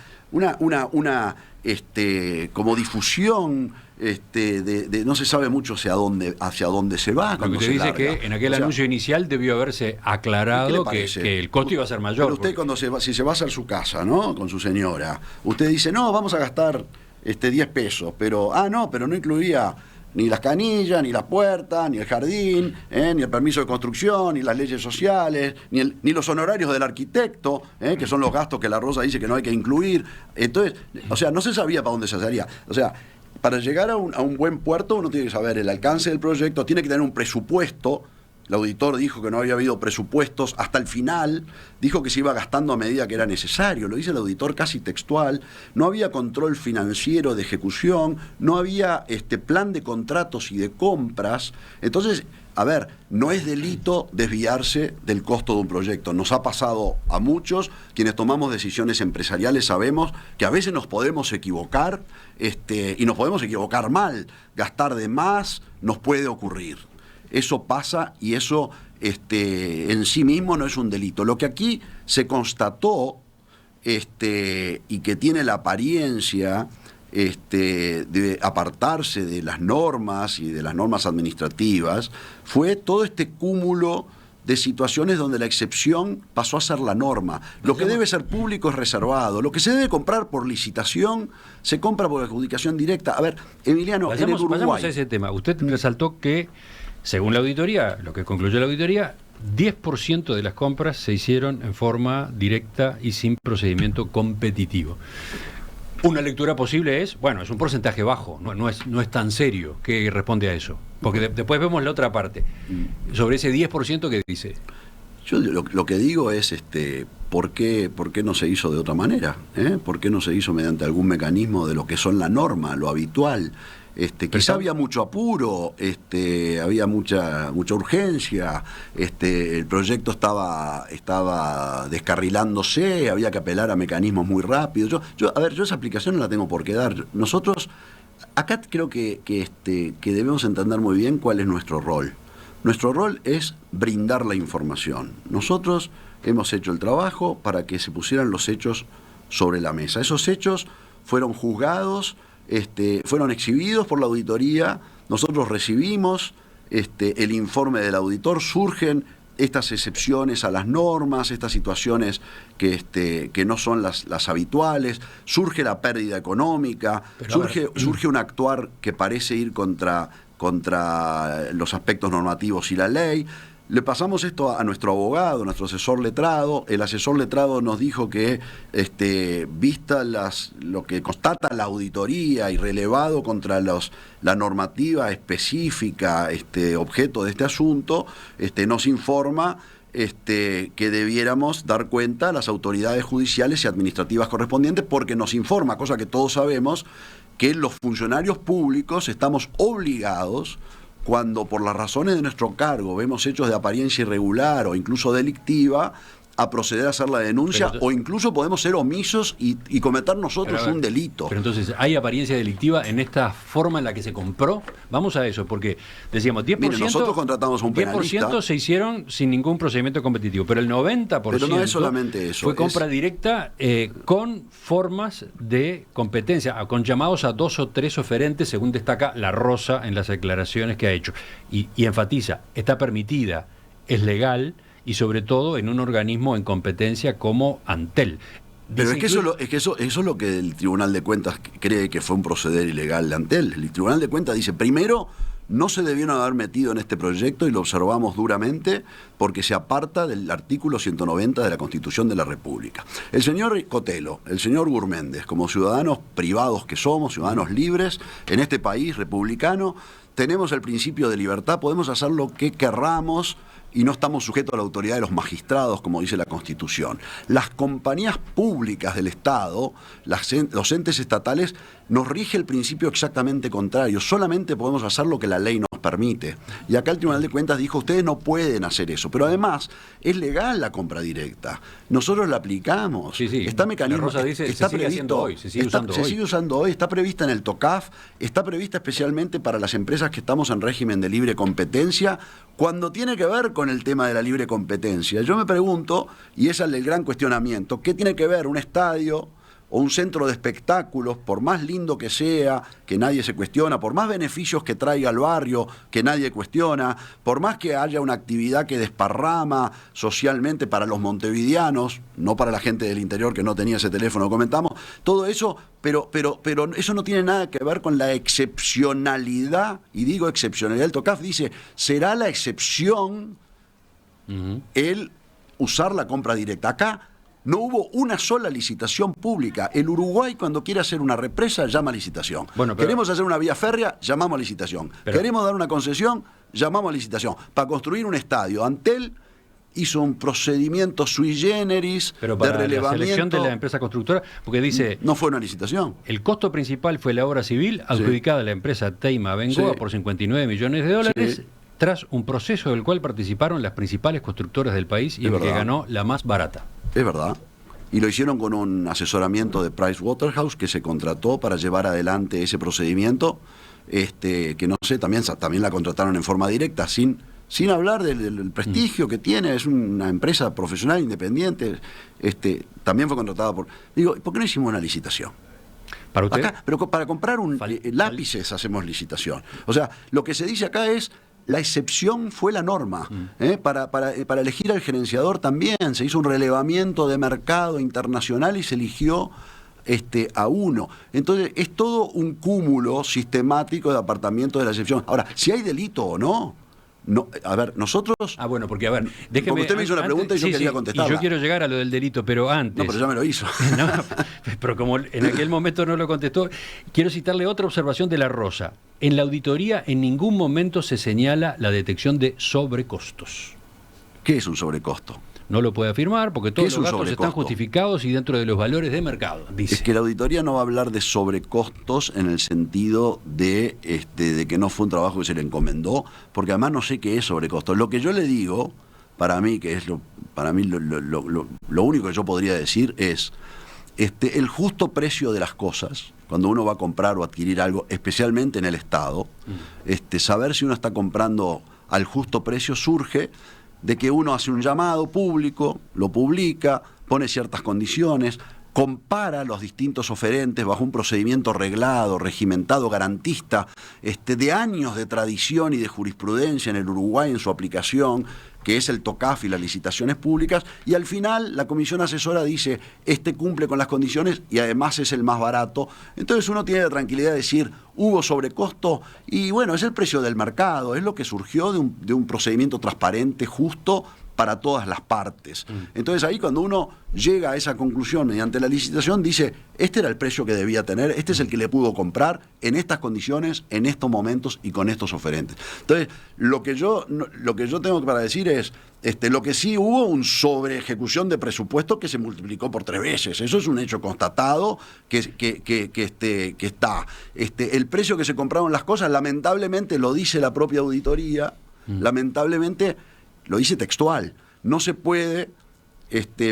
como difusión no se sabe mucho hacia dónde se va. Lo que usted dice que en aquel anuncio inicial debió haberse aclarado que el costo iba a ser mayor. Pero usted si se va a hacer su casa, ¿no? Con su señora, usted dice, no, vamos a gastar 10 pesos, pero no incluía ni las canillas, ni las puertas, ni el jardín, ni el permiso de construcción, ni las leyes sociales, ni los honorarios del arquitecto, que son los gastos que la Rosa dice que no hay que incluir. Entonces, no se sabía para dónde se haría. Para llegar a un buen puerto uno tiene que saber el alcance del proyecto, tiene que tener un presupuesto. El auditor dijo que no había habido presupuestos hasta el final, dijo que se iba gastando a medida que era necesario, lo dice el auditor casi textual, no había control financiero de ejecución, no había plan de contratos y de compras. Entonces, no es delito desviarse del costo de un proyecto. Nos ha pasado a muchos, quienes tomamos decisiones empresariales sabemos que a veces nos podemos equivocar, y nos podemos equivocar mal, gastar de más nos puede ocurrir. Eso pasa y eso en sí mismo no es un delito. Lo que aquí se constató y que tiene la apariencia de apartarse de las normas y de las normas administrativas fue todo este cúmulo de situaciones donde la excepción pasó a ser la norma. Lo que debe ser público es reservado. Lo que se debe comprar por licitación se compra por adjudicación directa. Emiliano, en el Uruguay... Vayamos a ese tema. Usted resaltó que, según la auditoría, lo que concluyó la auditoría, 10% de las compras se hicieron en forma directa y sin procedimiento competitivo. Una lectura posible es, es un porcentaje bajo, no es tan serio. ¿Qué responde a eso? Porque después vemos la otra parte. Sobre ese 10% que dice. Yo lo que digo es, ¿por qué no se hizo de otra manera? ¿Por qué no se hizo mediante algún mecanismo de lo que son la norma, lo habitual? Quizá había mucho apuro, había mucha urgencia, el proyecto estaba descarrilándose, había que apelar a mecanismos muy rápidos. Yo esa aplicación no la tengo por qué dar. Nosotros, acá creo que debemos entender muy bien cuál es nuestro rol. Nuestro rol es brindar la información. Nosotros hemos hecho el trabajo para que se pusieran los hechos sobre la mesa. Esos hechos fueron juzgados, fueron exhibidos por la auditoría, nosotros recibimos el informe del auditor, surgen estas excepciones a las normas, estas situaciones que no son las habituales, surge la pérdida económica, surge un actuar que parece ir contra los aspectos normativos y la ley. Le pasamos esto a nuestro abogado, a nuestro asesor letrado. El asesor letrado nos dijo que, vista lo que constata la auditoría y relevado contra la normativa específica, objeto de este asunto, nos informa que debiéramos dar cuenta a las autoridades judiciales y administrativas correspondientes, porque nos informa, cosa que todos sabemos, que los funcionarios públicos estamos obligados, cuando por las razones de nuestro cargo vemos hechos de apariencia irregular o incluso delictiva, a proceder a hacer la denuncia, o incluso podemos ser omisos y cometer nosotros un delito. Pero entonces, ¿hay apariencia delictiva en esta forma en la que se compró? Vamos a eso, porque decíamos 10%... Mire, nosotros contratamos a un penalista. 10% se hicieron sin ningún procedimiento competitivo, pero el 90% pero no es solamente eso, fue compra directa con formas de competencia, con llamados a 2 o 3 oferentes, según destaca La Rosa en las declaraciones que ha hecho. Y enfatiza, está permitida, es legal, y sobre todo en un organismo en competencia como Antel. Pero es que eso es lo que el Tribunal de Cuentas cree que fue un proceder ilegal de Antel. El Tribunal de Cuentas dice, primero, no se debieron haber metido en este proyecto, y lo observamos duramente, porque se aparta del artículo 190 de la Constitución de la República. El señor Cotelo, el señor Gurméndez, como ciudadanos privados que somos, ciudadanos libres, en este país republicano, tenemos el principio de libertad, podemos hacer lo que querramos, y no estamos sujetos a la autoridad de los magistrados, como dice la Constitución. Las compañías públicas del Estado, los entes estatales, nos rige el principio exactamente contrario. Solamente podemos hacer lo que la ley nos permite. Y acá el Tribunal de Cuentas dijo, ustedes no pueden hacer eso. Pero además, es legal la compra directa. Nosotros la aplicamos. Sí. Está mecanismo, La Rosa dice, está se sigue haciendo hoy, se sigue usando hoy, está prevista en el TOCAF, está prevista especialmente para las empresas que estamos en régimen de libre competencia, cuando tiene que ver con el tema de la libre competencia. Yo me pregunto, y ese es el gran cuestionamiento, ¿qué tiene que ver un estadio, o un centro de espectáculos, por más lindo que sea, que nadie se cuestiona, por más beneficios que traiga al barrio, que nadie cuestiona, por más que haya una actividad que desparrama socialmente para los montevideanos, no para la gente del interior que no tenía ese teléfono, comentamos, todo eso, pero eso no tiene nada que ver con la excepcionalidad, y digo excepcionalidad, el TOCAF dice, será la excepción el usar la compra directa. Acá no hubo una sola licitación pública. El Uruguay, cuando quiere hacer una represa, llama a licitación. Bueno, pero... Queremos hacer una vía férrea, llamamos a licitación. Queremos dar una concesión, llamamos a licitación. Para construir un estadio, Antel hizo un procedimiento sui generis pero para de relevamiento. La selección de la empresa constructora, porque dice... No fue una licitación. El costo principal fue la obra civil adjudicada a la empresa Teima Bengoa por $59 millones, tras un proceso del cual participaron las principales constructoras del país y el que ganó la más barata. Es verdad. Y lo hicieron con un asesoramiento de Pricewaterhouse que se contrató para llevar adelante ese procedimiento, que no sé, también la contrataron en forma directa, sin hablar del prestigio que tiene. Es una empresa profesional independiente, también fue contratada por... Digo, ¿por qué no hicimos una licitación? ¿Para usted? Acá, pero para comprar lápices hacemos licitación. O sea, lo que se dice acá es... La excepción fue la norma. Para elegir al gerenciador también se hizo un relevamiento de mercado internacional y se eligió a uno. Entonces es todo un cúmulo sistemático de apartamiento de la excepción. Ahora, si hay delito o no, a ver, nosotros... bueno, porque a ver, déjeme... Porque usted me hizo una pregunta y yo quería contestarla. Y yo quiero llegar a lo del delito, pero antes... No, pero ya me lo hizo. No, pero como en aquel momento no lo contestó, quiero citarle otra observación de La Rosa. En la auditoría en ningún momento se señala la detección de sobrecostos. ¿Qué es un sobrecosto? No lo puede afirmar porque todos los gastos están justificados y dentro de los valores de mercado, dice. Es que la auditoría no va a hablar de sobrecostos en el sentido de que no fue un trabajo que se le encomendó, porque además no sé qué es sobrecosto. Lo que yo le digo, para mí, que es lo único que yo podría decir es el justo precio de las cosas, cuando uno va a comprar o adquirir algo, especialmente en el Estado, saber si uno está comprando al justo precio surge de que uno hace un llamado público, lo publica, pone ciertas condiciones, compara los distintos oferentes bajo un procedimiento reglado, regimentado, garantista, de años de tradición y de jurisprudencia en el Uruguay en su aplicación, que es el TOCAF y las licitaciones públicas, y al final la comisión asesora dice, cumple con las condiciones y además es el más barato. Entonces uno tiene la tranquilidad de decir, hubo sobrecosto, y bueno, es el precio del mercado, es lo que surgió de un procedimiento transparente, justo, para todas las partes. Entonces ahí cuando uno llega a esa conclusión mediante la licitación, dice, este era el precio que debía tener, este es el que le pudo comprar en estas condiciones, en estos momentos y con estos oferentes. Entonces, lo que yo tengo para decir es, lo que sí hubo un sobre ejecución de presupuesto que se multiplicó por 3 veces. Eso es un hecho constatado que está. El precio que se compraron las cosas, lamentablemente lo dice la propia auditoría, lamentablemente lo dice textual, no se puede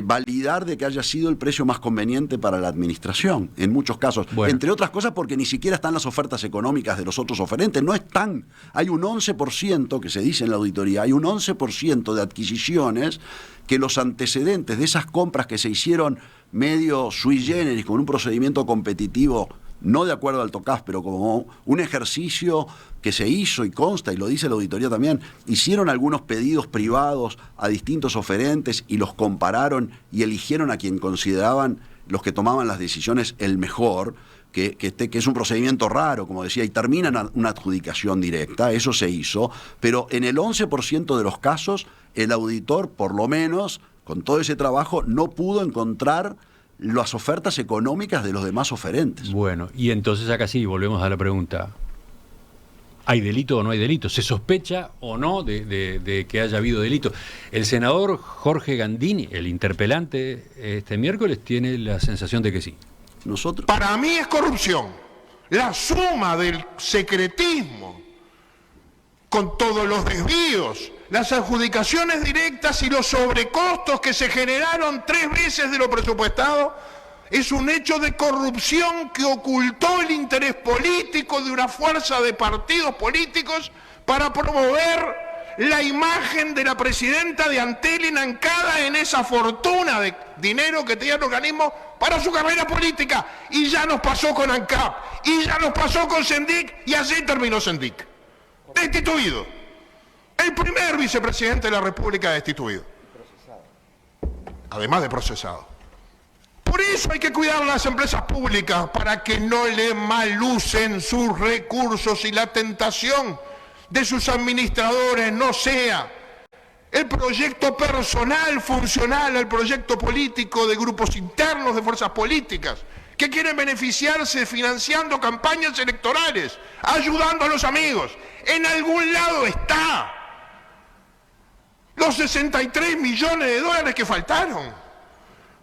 validar de que haya sido el precio más conveniente para la administración, en muchos casos. Bueno. Entre otras cosas porque ni siquiera están las ofertas económicas de los otros oferentes, no están. Hay un 11%, que se dice en la auditoría, hay un 11% de adquisiciones que los antecedentes de esas compras que se hicieron medio sui generis, con un procedimiento competitivo, no de acuerdo al TOCAF, pero como un ejercicio que se hizo y consta, y lo dice la auditoría también, hicieron algunos pedidos privados a distintos oferentes y los compararon y eligieron a quien consideraban los que tomaban las decisiones el mejor, que es un procedimiento raro, como decía, y terminan una adjudicación directa, eso se hizo, pero en el 11% de los casos el auditor, por lo menos, con todo ese trabajo, no pudo encontrar las ofertas económicas de los demás oferentes. Bueno, y entonces acá sí, volvemos a la pregunta. ¿Hay delito o no hay delito? ¿Se sospecha o no de que haya habido delito? El senador Jorge Gandini, el interpelante este miércoles, tiene la sensación de que sí. Nosotros... Para mí es corrupción. La suma del secretismo con todos los desvíos, las adjudicaciones directas y los sobrecostos que se generaron 3 veces de lo presupuestado, es un hecho de corrupción que ocultó el interés político de una fuerza de partidos políticos para promover la imagen de la presidenta de Antel inancada en esa fortuna de dinero que tenía el organismo para su carrera política. Y ya nos pasó con ANCAP, y ya nos pasó con Sendic, y así terminó Sendic. Destituido. El primer vicepresidente de la República destituido. Además de procesado. Por eso hay que cuidar las empresas públicas, para que no le malucen sus recursos y la tentación de sus administradores no sea el proyecto personal funcional al proyecto político de grupos internos de fuerzas políticas que quieren beneficiarse financiando campañas electorales, ayudando a los amigos. En algún lado está los 63 millones de dólares que faltaron.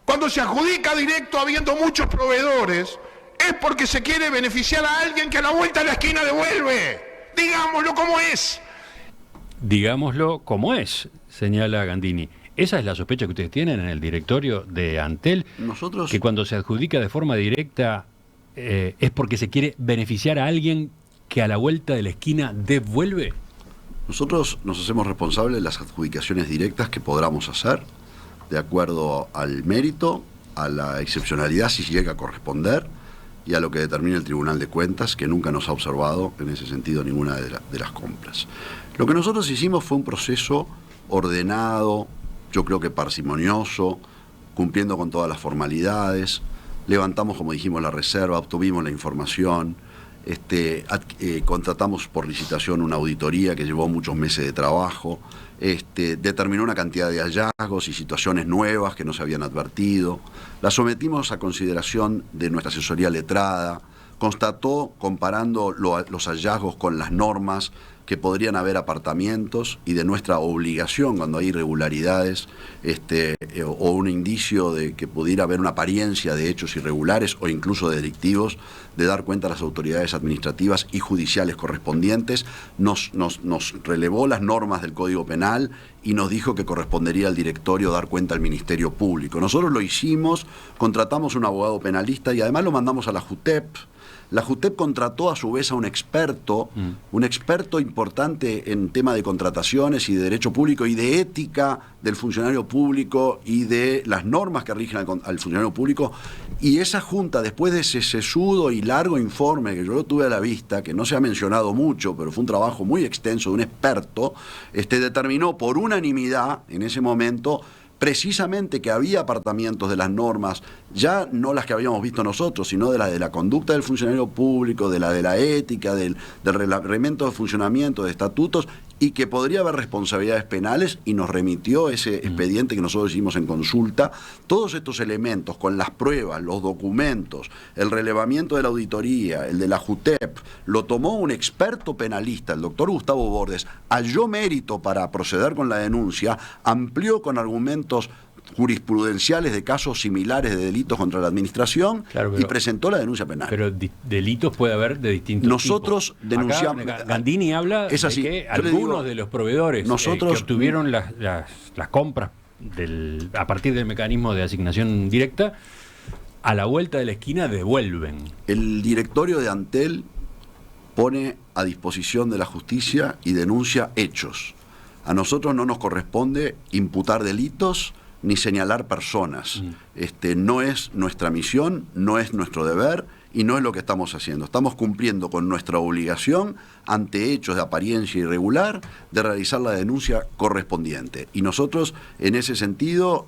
Cuando se adjudica directo habiendo muchos proveedores, es porque se quiere beneficiar a alguien que a la vuelta de la esquina devuelve. Digámoslo como es. Digámoslo como es, señala Gandini. ¿Esa es la sospecha que ustedes tienen en el directorio de Antel? Nosotros... Que cuando se adjudica de forma directa es porque se quiere beneficiar a alguien que a la vuelta de la esquina devuelve. Nosotros nos hacemos responsables de las adjudicaciones directas que podamos hacer, de acuerdo al mérito, a la excepcionalidad si llega a corresponder y a lo que determine el Tribunal de Cuentas, que nunca nos ha observado en ese sentido ninguna de las compras. Lo que nosotros hicimos fue un proceso ordenado, yo creo que parsimonioso, cumpliendo con todas las formalidades. Levantamos, como dijimos, la reserva, obtuvimos la información, contratamos por licitación una auditoría que llevó muchos meses de trabajo, determinó una cantidad de hallazgos y situaciones nuevas que no se habían advertido, la sometimos a consideración de nuestra asesoría letrada, constató, comparando los hallazgos con las normas, que podrían haber apartamentos, y de nuestra obligación cuando hay irregularidades o un indicio de que pudiera haber una apariencia de hechos irregulares o incluso delictivos, de dar cuenta a las autoridades administrativas y judiciales correspondientes. Nos relevó las normas del Código Penal y nos dijo que correspondería al directorio dar cuenta al Ministerio Público. Nosotros lo hicimos, contratamos un abogado penalista y además lo mandamos a la JUTEP. La JUTEP contrató a su vez a un experto importante en tema de contrataciones y de derecho público y de ética del funcionario público y de las normas que rigen al funcionario público. Y esa junta, después de ese sesudo y largo informe que yo lo tuve a la vista, que no se ha mencionado mucho, pero fue un trabajo muy extenso de un experto, determinó por unanimidad en ese momento precisamente que había apartamientos de las normas, ya no las que habíamos visto nosotros, sino de la conducta del funcionario público, de la ética, del reglamento de funcionamiento, de estatutos, y que podría haber responsabilidades penales, y nos remitió ese expediente que nosotros hicimos en consulta. Todos estos elementos, con las pruebas, los documentos, el relevamiento de la auditoría, el de la JUTEP, lo tomó un experto penalista, el doctor Gustavo Bordes, halló mérito para proceder con la denuncia, amplió con argumentos jurisprudenciales de casos similares de delitos contra la administración, claro, y presentó la denuncia penal. Pero delitos puede haber de distintos Nosotros tipos. denunciamos... Acá, Gandini habla de que algunos de los proveedores que obtuvieron las compras a partir del mecanismo de asignación directa, a la vuelta de la esquina devuelven. El directorio de Antel pone a disposición de la justicia y denuncia hechos. A nosotros no nos corresponde imputar delitos ni señalar personas. No es nuestra misión, no es nuestro deber y no es lo que estamos haciendo. Estamos cumpliendo con nuestra obligación ante hechos de apariencia irregular de realizar la denuncia correspondiente. Y nosotros en ese sentido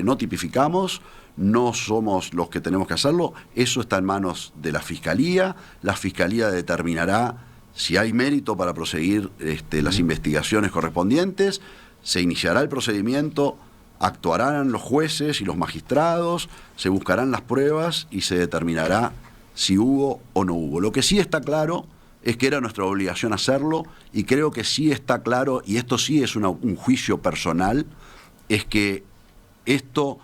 no tipificamos, no somos los que tenemos que hacerlo, eso está en manos de la Fiscalía. La Fiscalía determinará si hay mérito para proseguir las investigaciones correspondientes, se iniciará el procedimiento, actuarán los jueces y los magistrados, se buscarán las pruebas y se determinará si hubo o no hubo. Lo que sí está claro es que era nuestra obligación hacerlo, y creo que sí está claro, y esto sí es un juicio personal, es que esto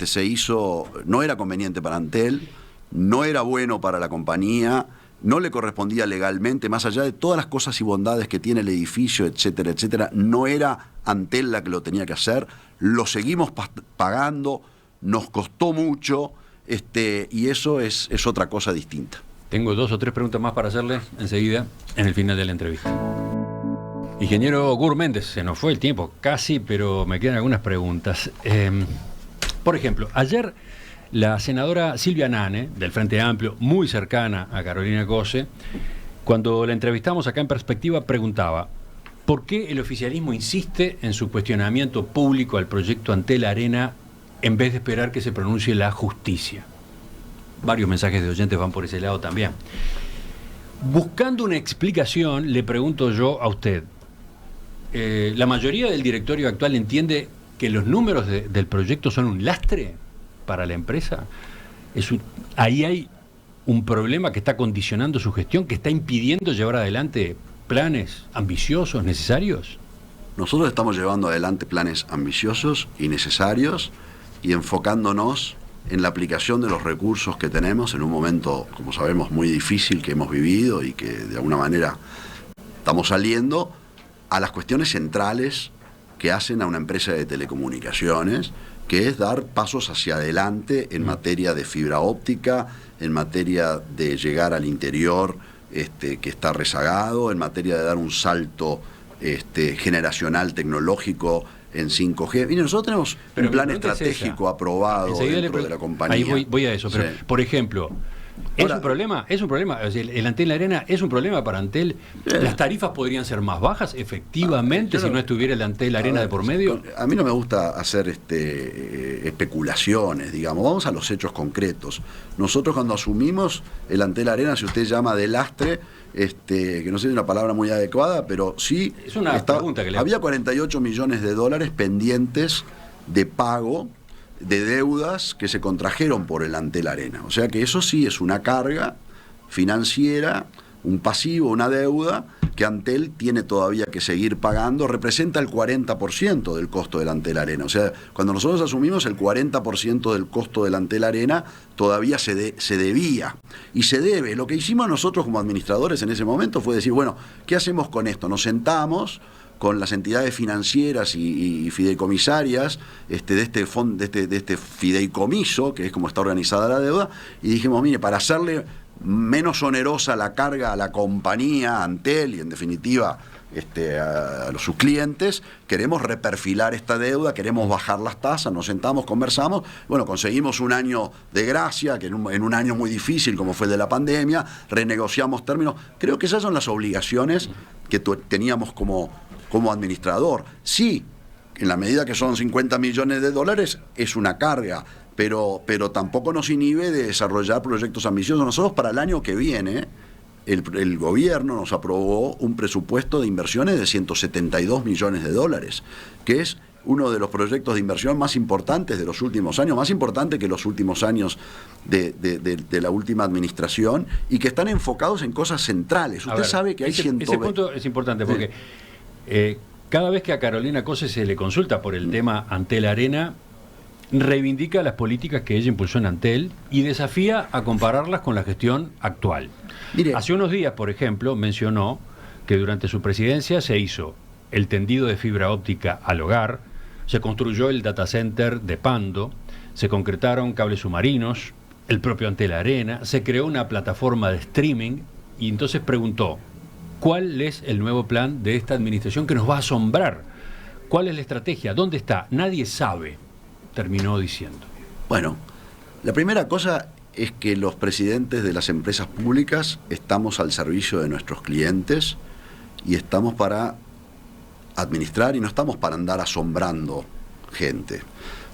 se hizo, no era conveniente para Antel, no era bueno para la compañía, no le correspondía legalmente, más allá de todas las cosas y bondades que tiene el edificio, etcétera, etcétera, no era Antel la que lo tenía que hacer, lo seguimos pagando, nos costó mucho, y eso es otra cosa distinta. Tengo 2 o 3 preguntas más para hacerles enseguida, en el final de la entrevista. Ingeniero Gur Méndez, se nos fue el tiempo casi, pero me quedan algunas preguntas. Por ejemplo, ayer la senadora Silvia Nane, del Frente Amplio, muy cercana a Carolina Cose, cuando la entrevistamos acá en Perspectiva, preguntaba ¿por qué el oficialismo insiste en su cuestionamiento público al proyecto Antel Arena en vez de esperar que se pronuncie la justicia? Varios mensajes de oyentes van por ese lado también. Buscando una explicación, le pregunto yo a usted, ¿la mayoría del directorio actual entiende que los números del proyecto son un lastre para la empresa? Ahí hay un problema que está condicionando su gestión, que está impidiendo llevar adelante planes ambiciosos, necesarios. Nosotros estamos llevando adelante planes ambiciosos y necesarios y enfocándonos en la aplicación de los recursos que tenemos en un momento, como sabemos, muy difícil que hemos vivido y que de alguna manera estamos saliendo a las cuestiones centrales que hacen a una empresa de telecomunicaciones, que es dar pasos hacia adelante en materia de fibra óptica, en materia de llegar al interior que está rezagado, en materia de dar un salto generacional tecnológico en 5G. Mire, nosotros tenemos un plan estratégico aprobado dentro de la compañía. Ahí voy a eso, pero sí. Por ejemplo, ¿es un problema? El Antel Arena es un problema para Antel. ¿Las tarifas podrían ser más bajas, efectivamente, si no estuviera el Antel Arena de por medio? A mí no me gusta hacer especulaciones, digamos. Vamos a los hechos concretos. Nosotros cuando asumimos el Antel Arena, si usted llama de lastre, que no sé si es una palabra muy adecuada, pero sí es una pregunta que le hago. Había 48 millones de dólares pendientes de pago de deudas que se contrajeron por el Antel Arena. O sea que eso sí es una carga financiera, un pasivo, una deuda que Antel tiene todavía que seguir pagando. Representa el 40% del costo del Antel Arena. O sea, cuando nosotros asumimos el 40% del costo del Antel Arena, todavía se debía. Y se debe. Lo que hicimos nosotros como administradores en ese momento fue decir, bueno, ¿qué hacemos con esto? Nos sentamos con las entidades financieras y fideicomisarias de este fideicomiso, que es como está organizada la deuda, y dijimos, mire, para hacerle menos onerosa la carga a la compañía, Antel, y en definitiva a sus clientes, queremos reperfilar esta deuda, queremos bajar las tasas, nos sentamos, conversamos, bueno, conseguimos un año de gracia, que en un año muy difícil como fue el de la pandemia, renegociamos términos. Creo que esas son las obligaciones que teníamos como administrador. Sí, en la medida que son 50 millones de dólares, es una carga, pero tampoco nos inhibe de desarrollar proyectos ambiciosos. Nosotros para el año que viene, el gobierno nos aprobó un presupuesto de inversiones de 172 millones de dólares, que es uno de los proyectos de inversión más importantes de los últimos años, más importante que los últimos años de la última administración, y que están enfocados en cosas centrales. Usted sabe que hay 120... Ese punto es importante porque cada vez que a Carolina Cose se le consulta por el tema Antel Arena, reivindica las políticas que ella impulsó en Antel y desafía a compararlas con la gestión actual. Mire, hace unos días, por ejemplo, mencionó que durante su presidencia se hizo el tendido de fibra óptica al hogar, se construyó el data center de Pando, se concretaron cables submarinos, el propio Antel Arena, se creó una plataforma de streaming y entonces preguntó, ¿cuál es el nuevo plan de esta administración que nos va a asombrar? ¿Cuál es la estrategia? ¿Dónde está? Nadie sabe, terminó diciendo. Bueno, la primera cosa es que los presidentes de las empresas públicas estamos al servicio de nuestros clientes y estamos para administrar y no estamos para andar asombrando gente.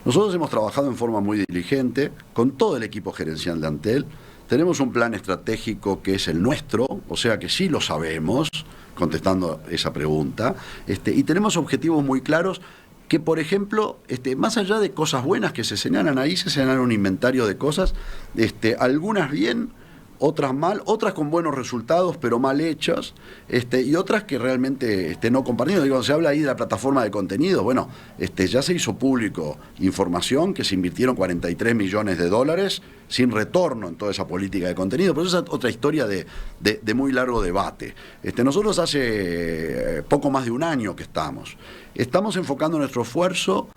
Nosotros hemos trabajado en forma muy diligente con todo el equipo gerencial de Antel. Tenemos un plan estratégico que es el nuestro, o sea que sí lo sabemos, contestando esa pregunta, y tenemos objetivos muy claros que, por ejemplo, más allá de cosas buenas que se señalan ahí, se señalan un inventario de cosas, algunas bien, otras mal, otras con buenos resultados pero mal hechas, y otras que realmente no compartidas. Digo, se habla ahí de la plataforma de contenido, bueno, ya se hizo público información que se invirtieron 43 millones de dólares sin retorno en toda esa política de contenido, pero esa es otra historia de muy largo debate. Nosotros hace poco más de un año que estamos enfocando nuestro esfuerzo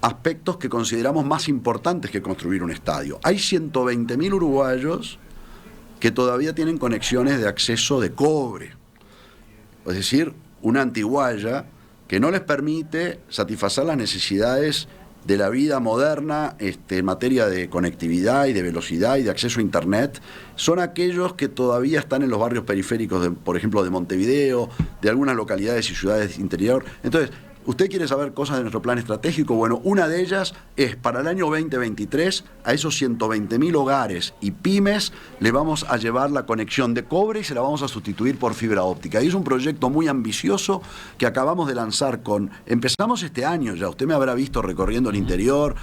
aspectos que consideramos más importantes que construir un estadio. Hay 120.000 uruguayos que todavía tienen conexiones de acceso de cobre. Es decir, una antigualla que no les permite satisfacer las necesidades de la vida moderna en materia de conectividad y de velocidad y de acceso a Internet. Son aquellos que todavía están en los barrios periféricos, por ejemplo, de Montevideo, de algunas localidades y ciudades interior. Entonces, ¿usted quiere saber cosas de nuestro plan estratégico? Bueno, una de ellas es para el año 2023, a esos 120.000 hogares y pymes le vamos a llevar la conexión de cobre y se la vamos a sustituir por fibra óptica. Y es un proyecto muy ambicioso que acabamos de lanzar empezamos este año ya, usted me habrá visto recorriendo el interior,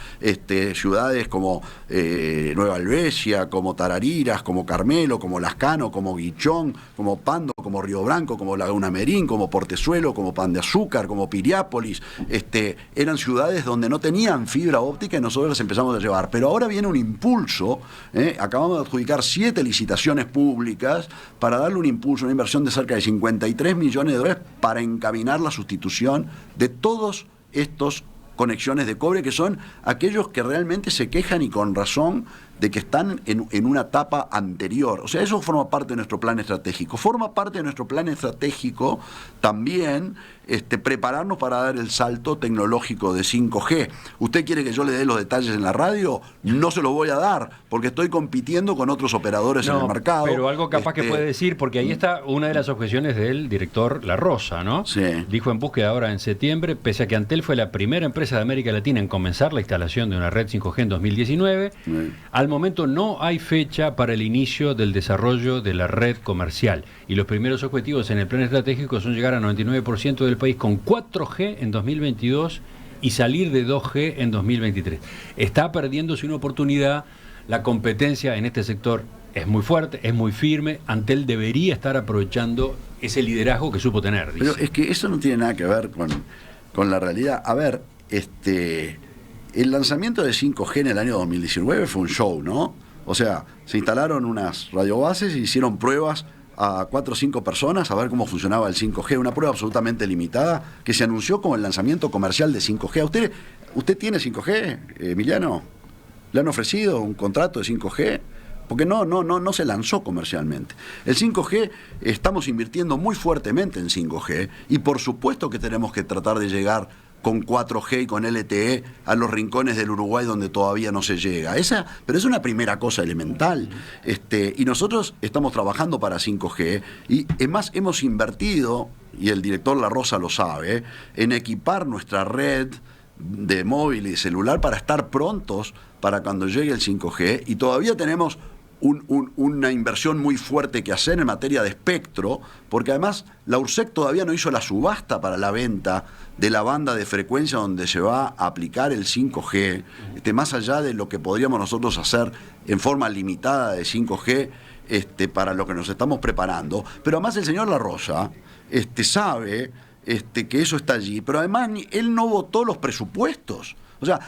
ciudades como Nueva Albesia, como Tarariras, como Carmelo, como Lascano, como Guichón, como Pando, como Río Branco, como Laguna Merín, como Portezuelo, como Pan de Azúcar, como Piriápolis. Eran ciudades donde no tenían fibra óptica y nosotros las empezamos a llevar. Pero ahora viene un impulso, acabamos de adjudicar 7 licitaciones públicas para darle un impulso, una inversión de cerca de 53 millones de dólares para encaminar la sustitución de todos estos conexiones de cobre, que son aquellos que realmente se quejan y con razón de que están en una etapa anterior. O sea, eso forma parte de nuestro plan estratégico. Forma parte de nuestro plan estratégico también prepararnos para dar el salto tecnológico de 5G. ¿Usted quiere que yo le dé los detalles en la radio? No se los voy a dar, porque estoy compitiendo con otros operadores en el mercado. Pero algo capaz que puede decir, porque ahí está una de las objeciones del director La Rosa, ¿no? Sí. Dijo en Búsqueda ahora en septiembre, pese a que Antel fue la primera empresa de América Latina en comenzar la instalación de una red 5G en 2019, al momento no hay fecha para el inicio del desarrollo de la red comercial. Y los primeros objetivos en el plan estratégico son llegar a 99% del país con 4G en 2022 y salir de 2G en 2023. Está perdiéndose una oportunidad. La competencia en este sector es muy fuerte, es muy firme. Antel debería estar aprovechando ese liderazgo que supo tener, dice. Pero es que eso no tiene nada que ver con la realidad. A ver, el lanzamiento de 5G en el año 2019 fue un show, ¿no? O sea, se instalaron unas radiobases y hicieron pruebas a 4 o 5 personas a ver cómo funcionaba el 5G, una prueba absolutamente limitada que se anunció como el lanzamiento comercial de 5G. ¿Usted tiene 5G, Emiliano? ¿Le han ofrecido un contrato de 5G? Porque no se lanzó comercialmente. El 5G, estamos invirtiendo muy fuertemente en 5G y por supuesto que tenemos que tratar de llegar con 4G y con LTE a los rincones del Uruguay donde todavía no se llega. Pero es una primera cosa elemental. Y nosotros estamos trabajando para 5G y es más, hemos invertido, y el director La Rosa lo sabe, en equipar nuestra red de móvil y celular para estar prontos para cuando llegue el 5G y todavía tenemos una inversión muy fuerte que hacer en materia de espectro, porque además la URSEC todavía no hizo la subasta para la venta de la banda de frecuencia donde se va a aplicar el 5G, más allá de lo que podríamos nosotros hacer en forma limitada de 5G, para lo que nos estamos preparando. Pero además el señor La Rosa sabe que eso está allí, pero además él no votó los presupuestos. O sea,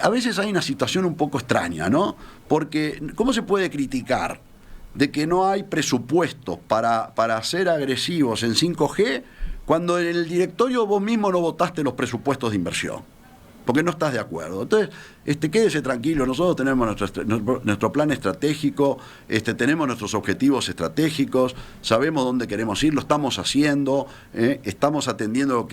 a veces hay una situación un poco extraña, ¿no? Porque ¿cómo se puede criticar de que no hay presupuestos para ser agresivos en 5G cuando en el directorio vos mismo no votaste los presupuestos de inversión? Porque no estás de acuerdo. Entonces, quédese tranquilo, nosotros tenemos nuestro plan estratégico, tenemos nuestros objetivos estratégicos, sabemos dónde queremos ir, lo estamos haciendo, estamos atendiendo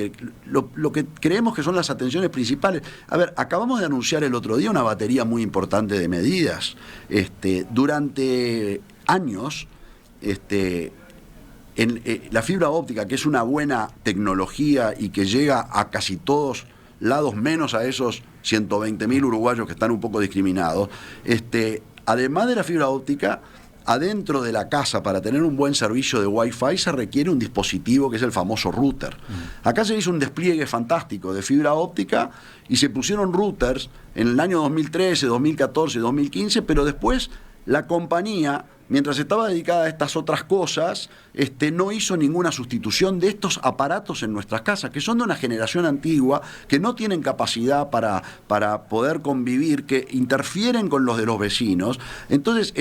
lo que creemos que son las atenciones principales. A ver, acabamos de anunciar el otro día una batería muy importante de medidas. Durante años, la fibra óptica, que es una buena tecnología y que llega a casi todos lados, menos a esos 120.000 uruguayos que están un poco discriminados, además de la fibra óptica, adentro de la casa, para tener un buen servicio de Wi-Fi, se requiere un dispositivo que es el famoso router. Acá se hizo un despliegue fantástico de fibra óptica y se pusieron routers en el año 2013, 2014, 2015, pero después la compañía, mientras estaba dedicada a estas otras cosas, no hizo ninguna sustitución de estos aparatos en nuestras casas, que son de una generación antigua, que no tienen capacidad para poder convivir, que interfieren con los de los vecinos. Entonces,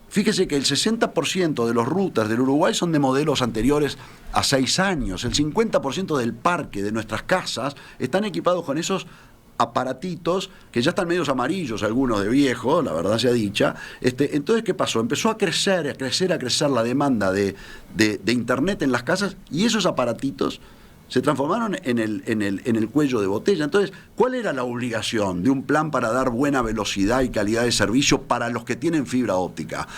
fíjese que el 60% de los routers del Uruguay son de modelos anteriores a 6 años. El 50% del parque de nuestras casas están equipados con esos aparatitos que ya están medios amarillos, algunos de viejos, la verdad sea dicha. Entonces, ¿qué pasó? Empezó a crecer la demanda de Internet en las casas, y esos aparatitos se transformaron en el cuello de botella. Entonces, ¿cuál era la obligación de un plan para dar buena velocidad y calidad de servicio para los que tienen fibra óptica?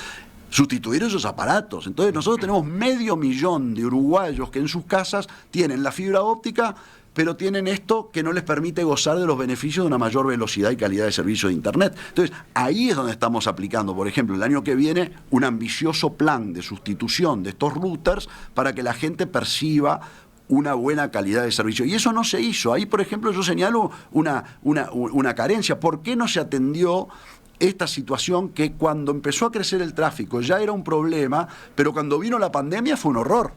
Sustituir esos aparatos. Entonces, nosotros tenemos 500.000 de uruguayos que en sus casas tienen la fibra óptica, pero tienen esto que no les permite gozar de los beneficios de una mayor velocidad y calidad de servicio de Internet. Entonces, ahí es donde estamos aplicando, por ejemplo, el año que viene, un ambicioso plan de sustitución de estos routers para que la gente perciba una buena calidad de servicio. Y eso no se hizo. Ahí, por ejemplo, yo señalo una carencia. ¿Por qué no se atendió esta situación que cuando empezó a crecer el tráfico ya era un problema, pero cuando vino la pandemia fue un horror?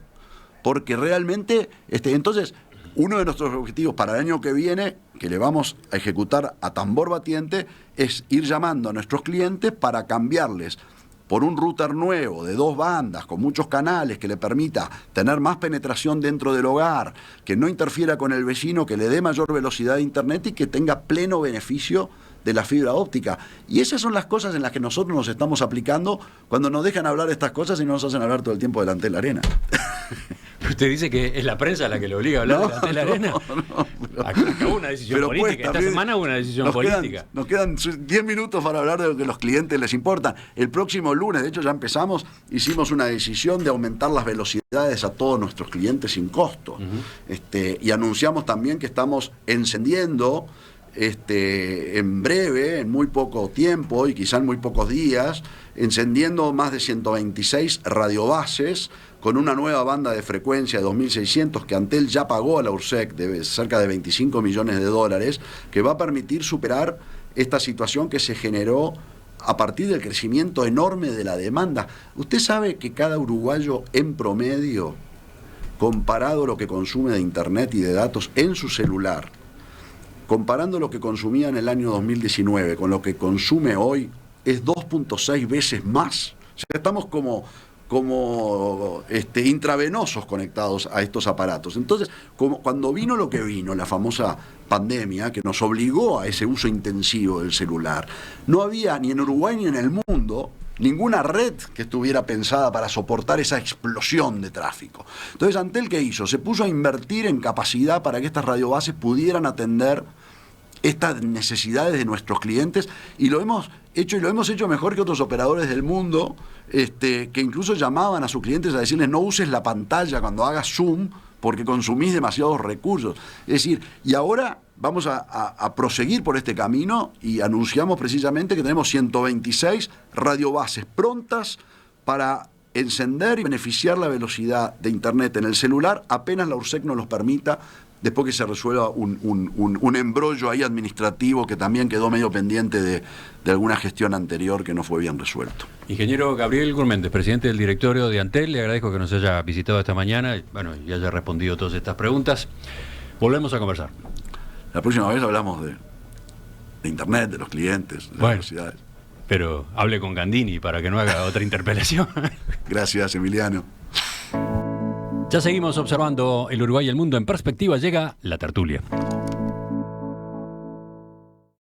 Porque realmente, entonces, uno de nuestros objetivos para el año que viene, que le vamos a ejecutar a tambor batiente, es ir llamando a nuestros clientes para cambiarles por un router nuevo de 2 bandas, con muchos canales, que le permita tener más penetración dentro del hogar, que no interfiera con el vecino, que le dé mayor velocidad de Internet y que tenga pleno beneficio de la fibra óptica. Y esas son las cosas en las que nosotros nos estamos aplicando cuando nos dejan hablar de estas cosas y no nos hacen hablar todo el tiempo delante de la arena. ¿Usted dice que es la prensa la que lo obliga a hablar delante de la arena? Acá hubo una decisión política. Esta semana hubo una decisión política. Nos quedan 10 minutos para hablar de lo que a los clientes les importa. El próximo lunes, de hecho ya empezamos, hicimos una decisión de aumentar las velocidades a todos nuestros clientes sin costo. Y anunciamos también que estamos encendiendo en breve, en muy poco tiempo y quizá en muy pocos días, encendiendo más de 126 radiobases con una nueva banda de frecuencia de 2600 que Antel ya pagó a la URSEC de cerca de $25 millones, que va a permitir superar esta situación que se generó a partir del crecimiento enorme de la demanda. Usted sabe que cada uruguayo en promedio, comparado lo que consume de Internet y de datos en su celular, comparando lo que consumía en el año 2019 con lo que consume hoy, es 2.6 veces más. O sea, estamos como intravenosos conectados a estos aparatos. Entonces, cuando vino lo que vino, la famosa pandemia, que nos obligó a ese uso intensivo del celular, no había ni en Uruguay ni en el mundo ninguna red que estuviera pensada para soportar esa explosión de tráfico. Entonces, Antel, ¿qué hizo? Se puso a invertir en capacidad para que estas radiobases pudieran atender estas necesidades de nuestros clientes, y lo hemos hecho mejor que otros operadores del mundo, que incluso llamaban a sus clientes a decirles: no uses la pantalla cuando hagas zoom porque consumís demasiados recursos. Es decir, y ahora vamos a proseguir por este camino, y anunciamos precisamente que tenemos 126 radiobases prontas para encender y beneficiar la velocidad de Internet en el celular apenas la URSEC nos los permita, después que se resuelva un embrollo ahí administrativo que también quedó medio pendiente de alguna gestión anterior que no fue bien resuelto. Ingeniero Gabriel Gurméndez, presidente del directorio de Antel, le agradezco que nos haya visitado esta mañana y haya respondido todas estas preguntas. Volvemos a conversar. La próxima vez hablamos de Internet, de los clientes, de las velocidades. Pero hable con Gandini para que no haga otra interpelación. Gracias, Emiliano. Ya seguimos observando el Uruguay y el mundo en perspectiva. Llega la tertulia.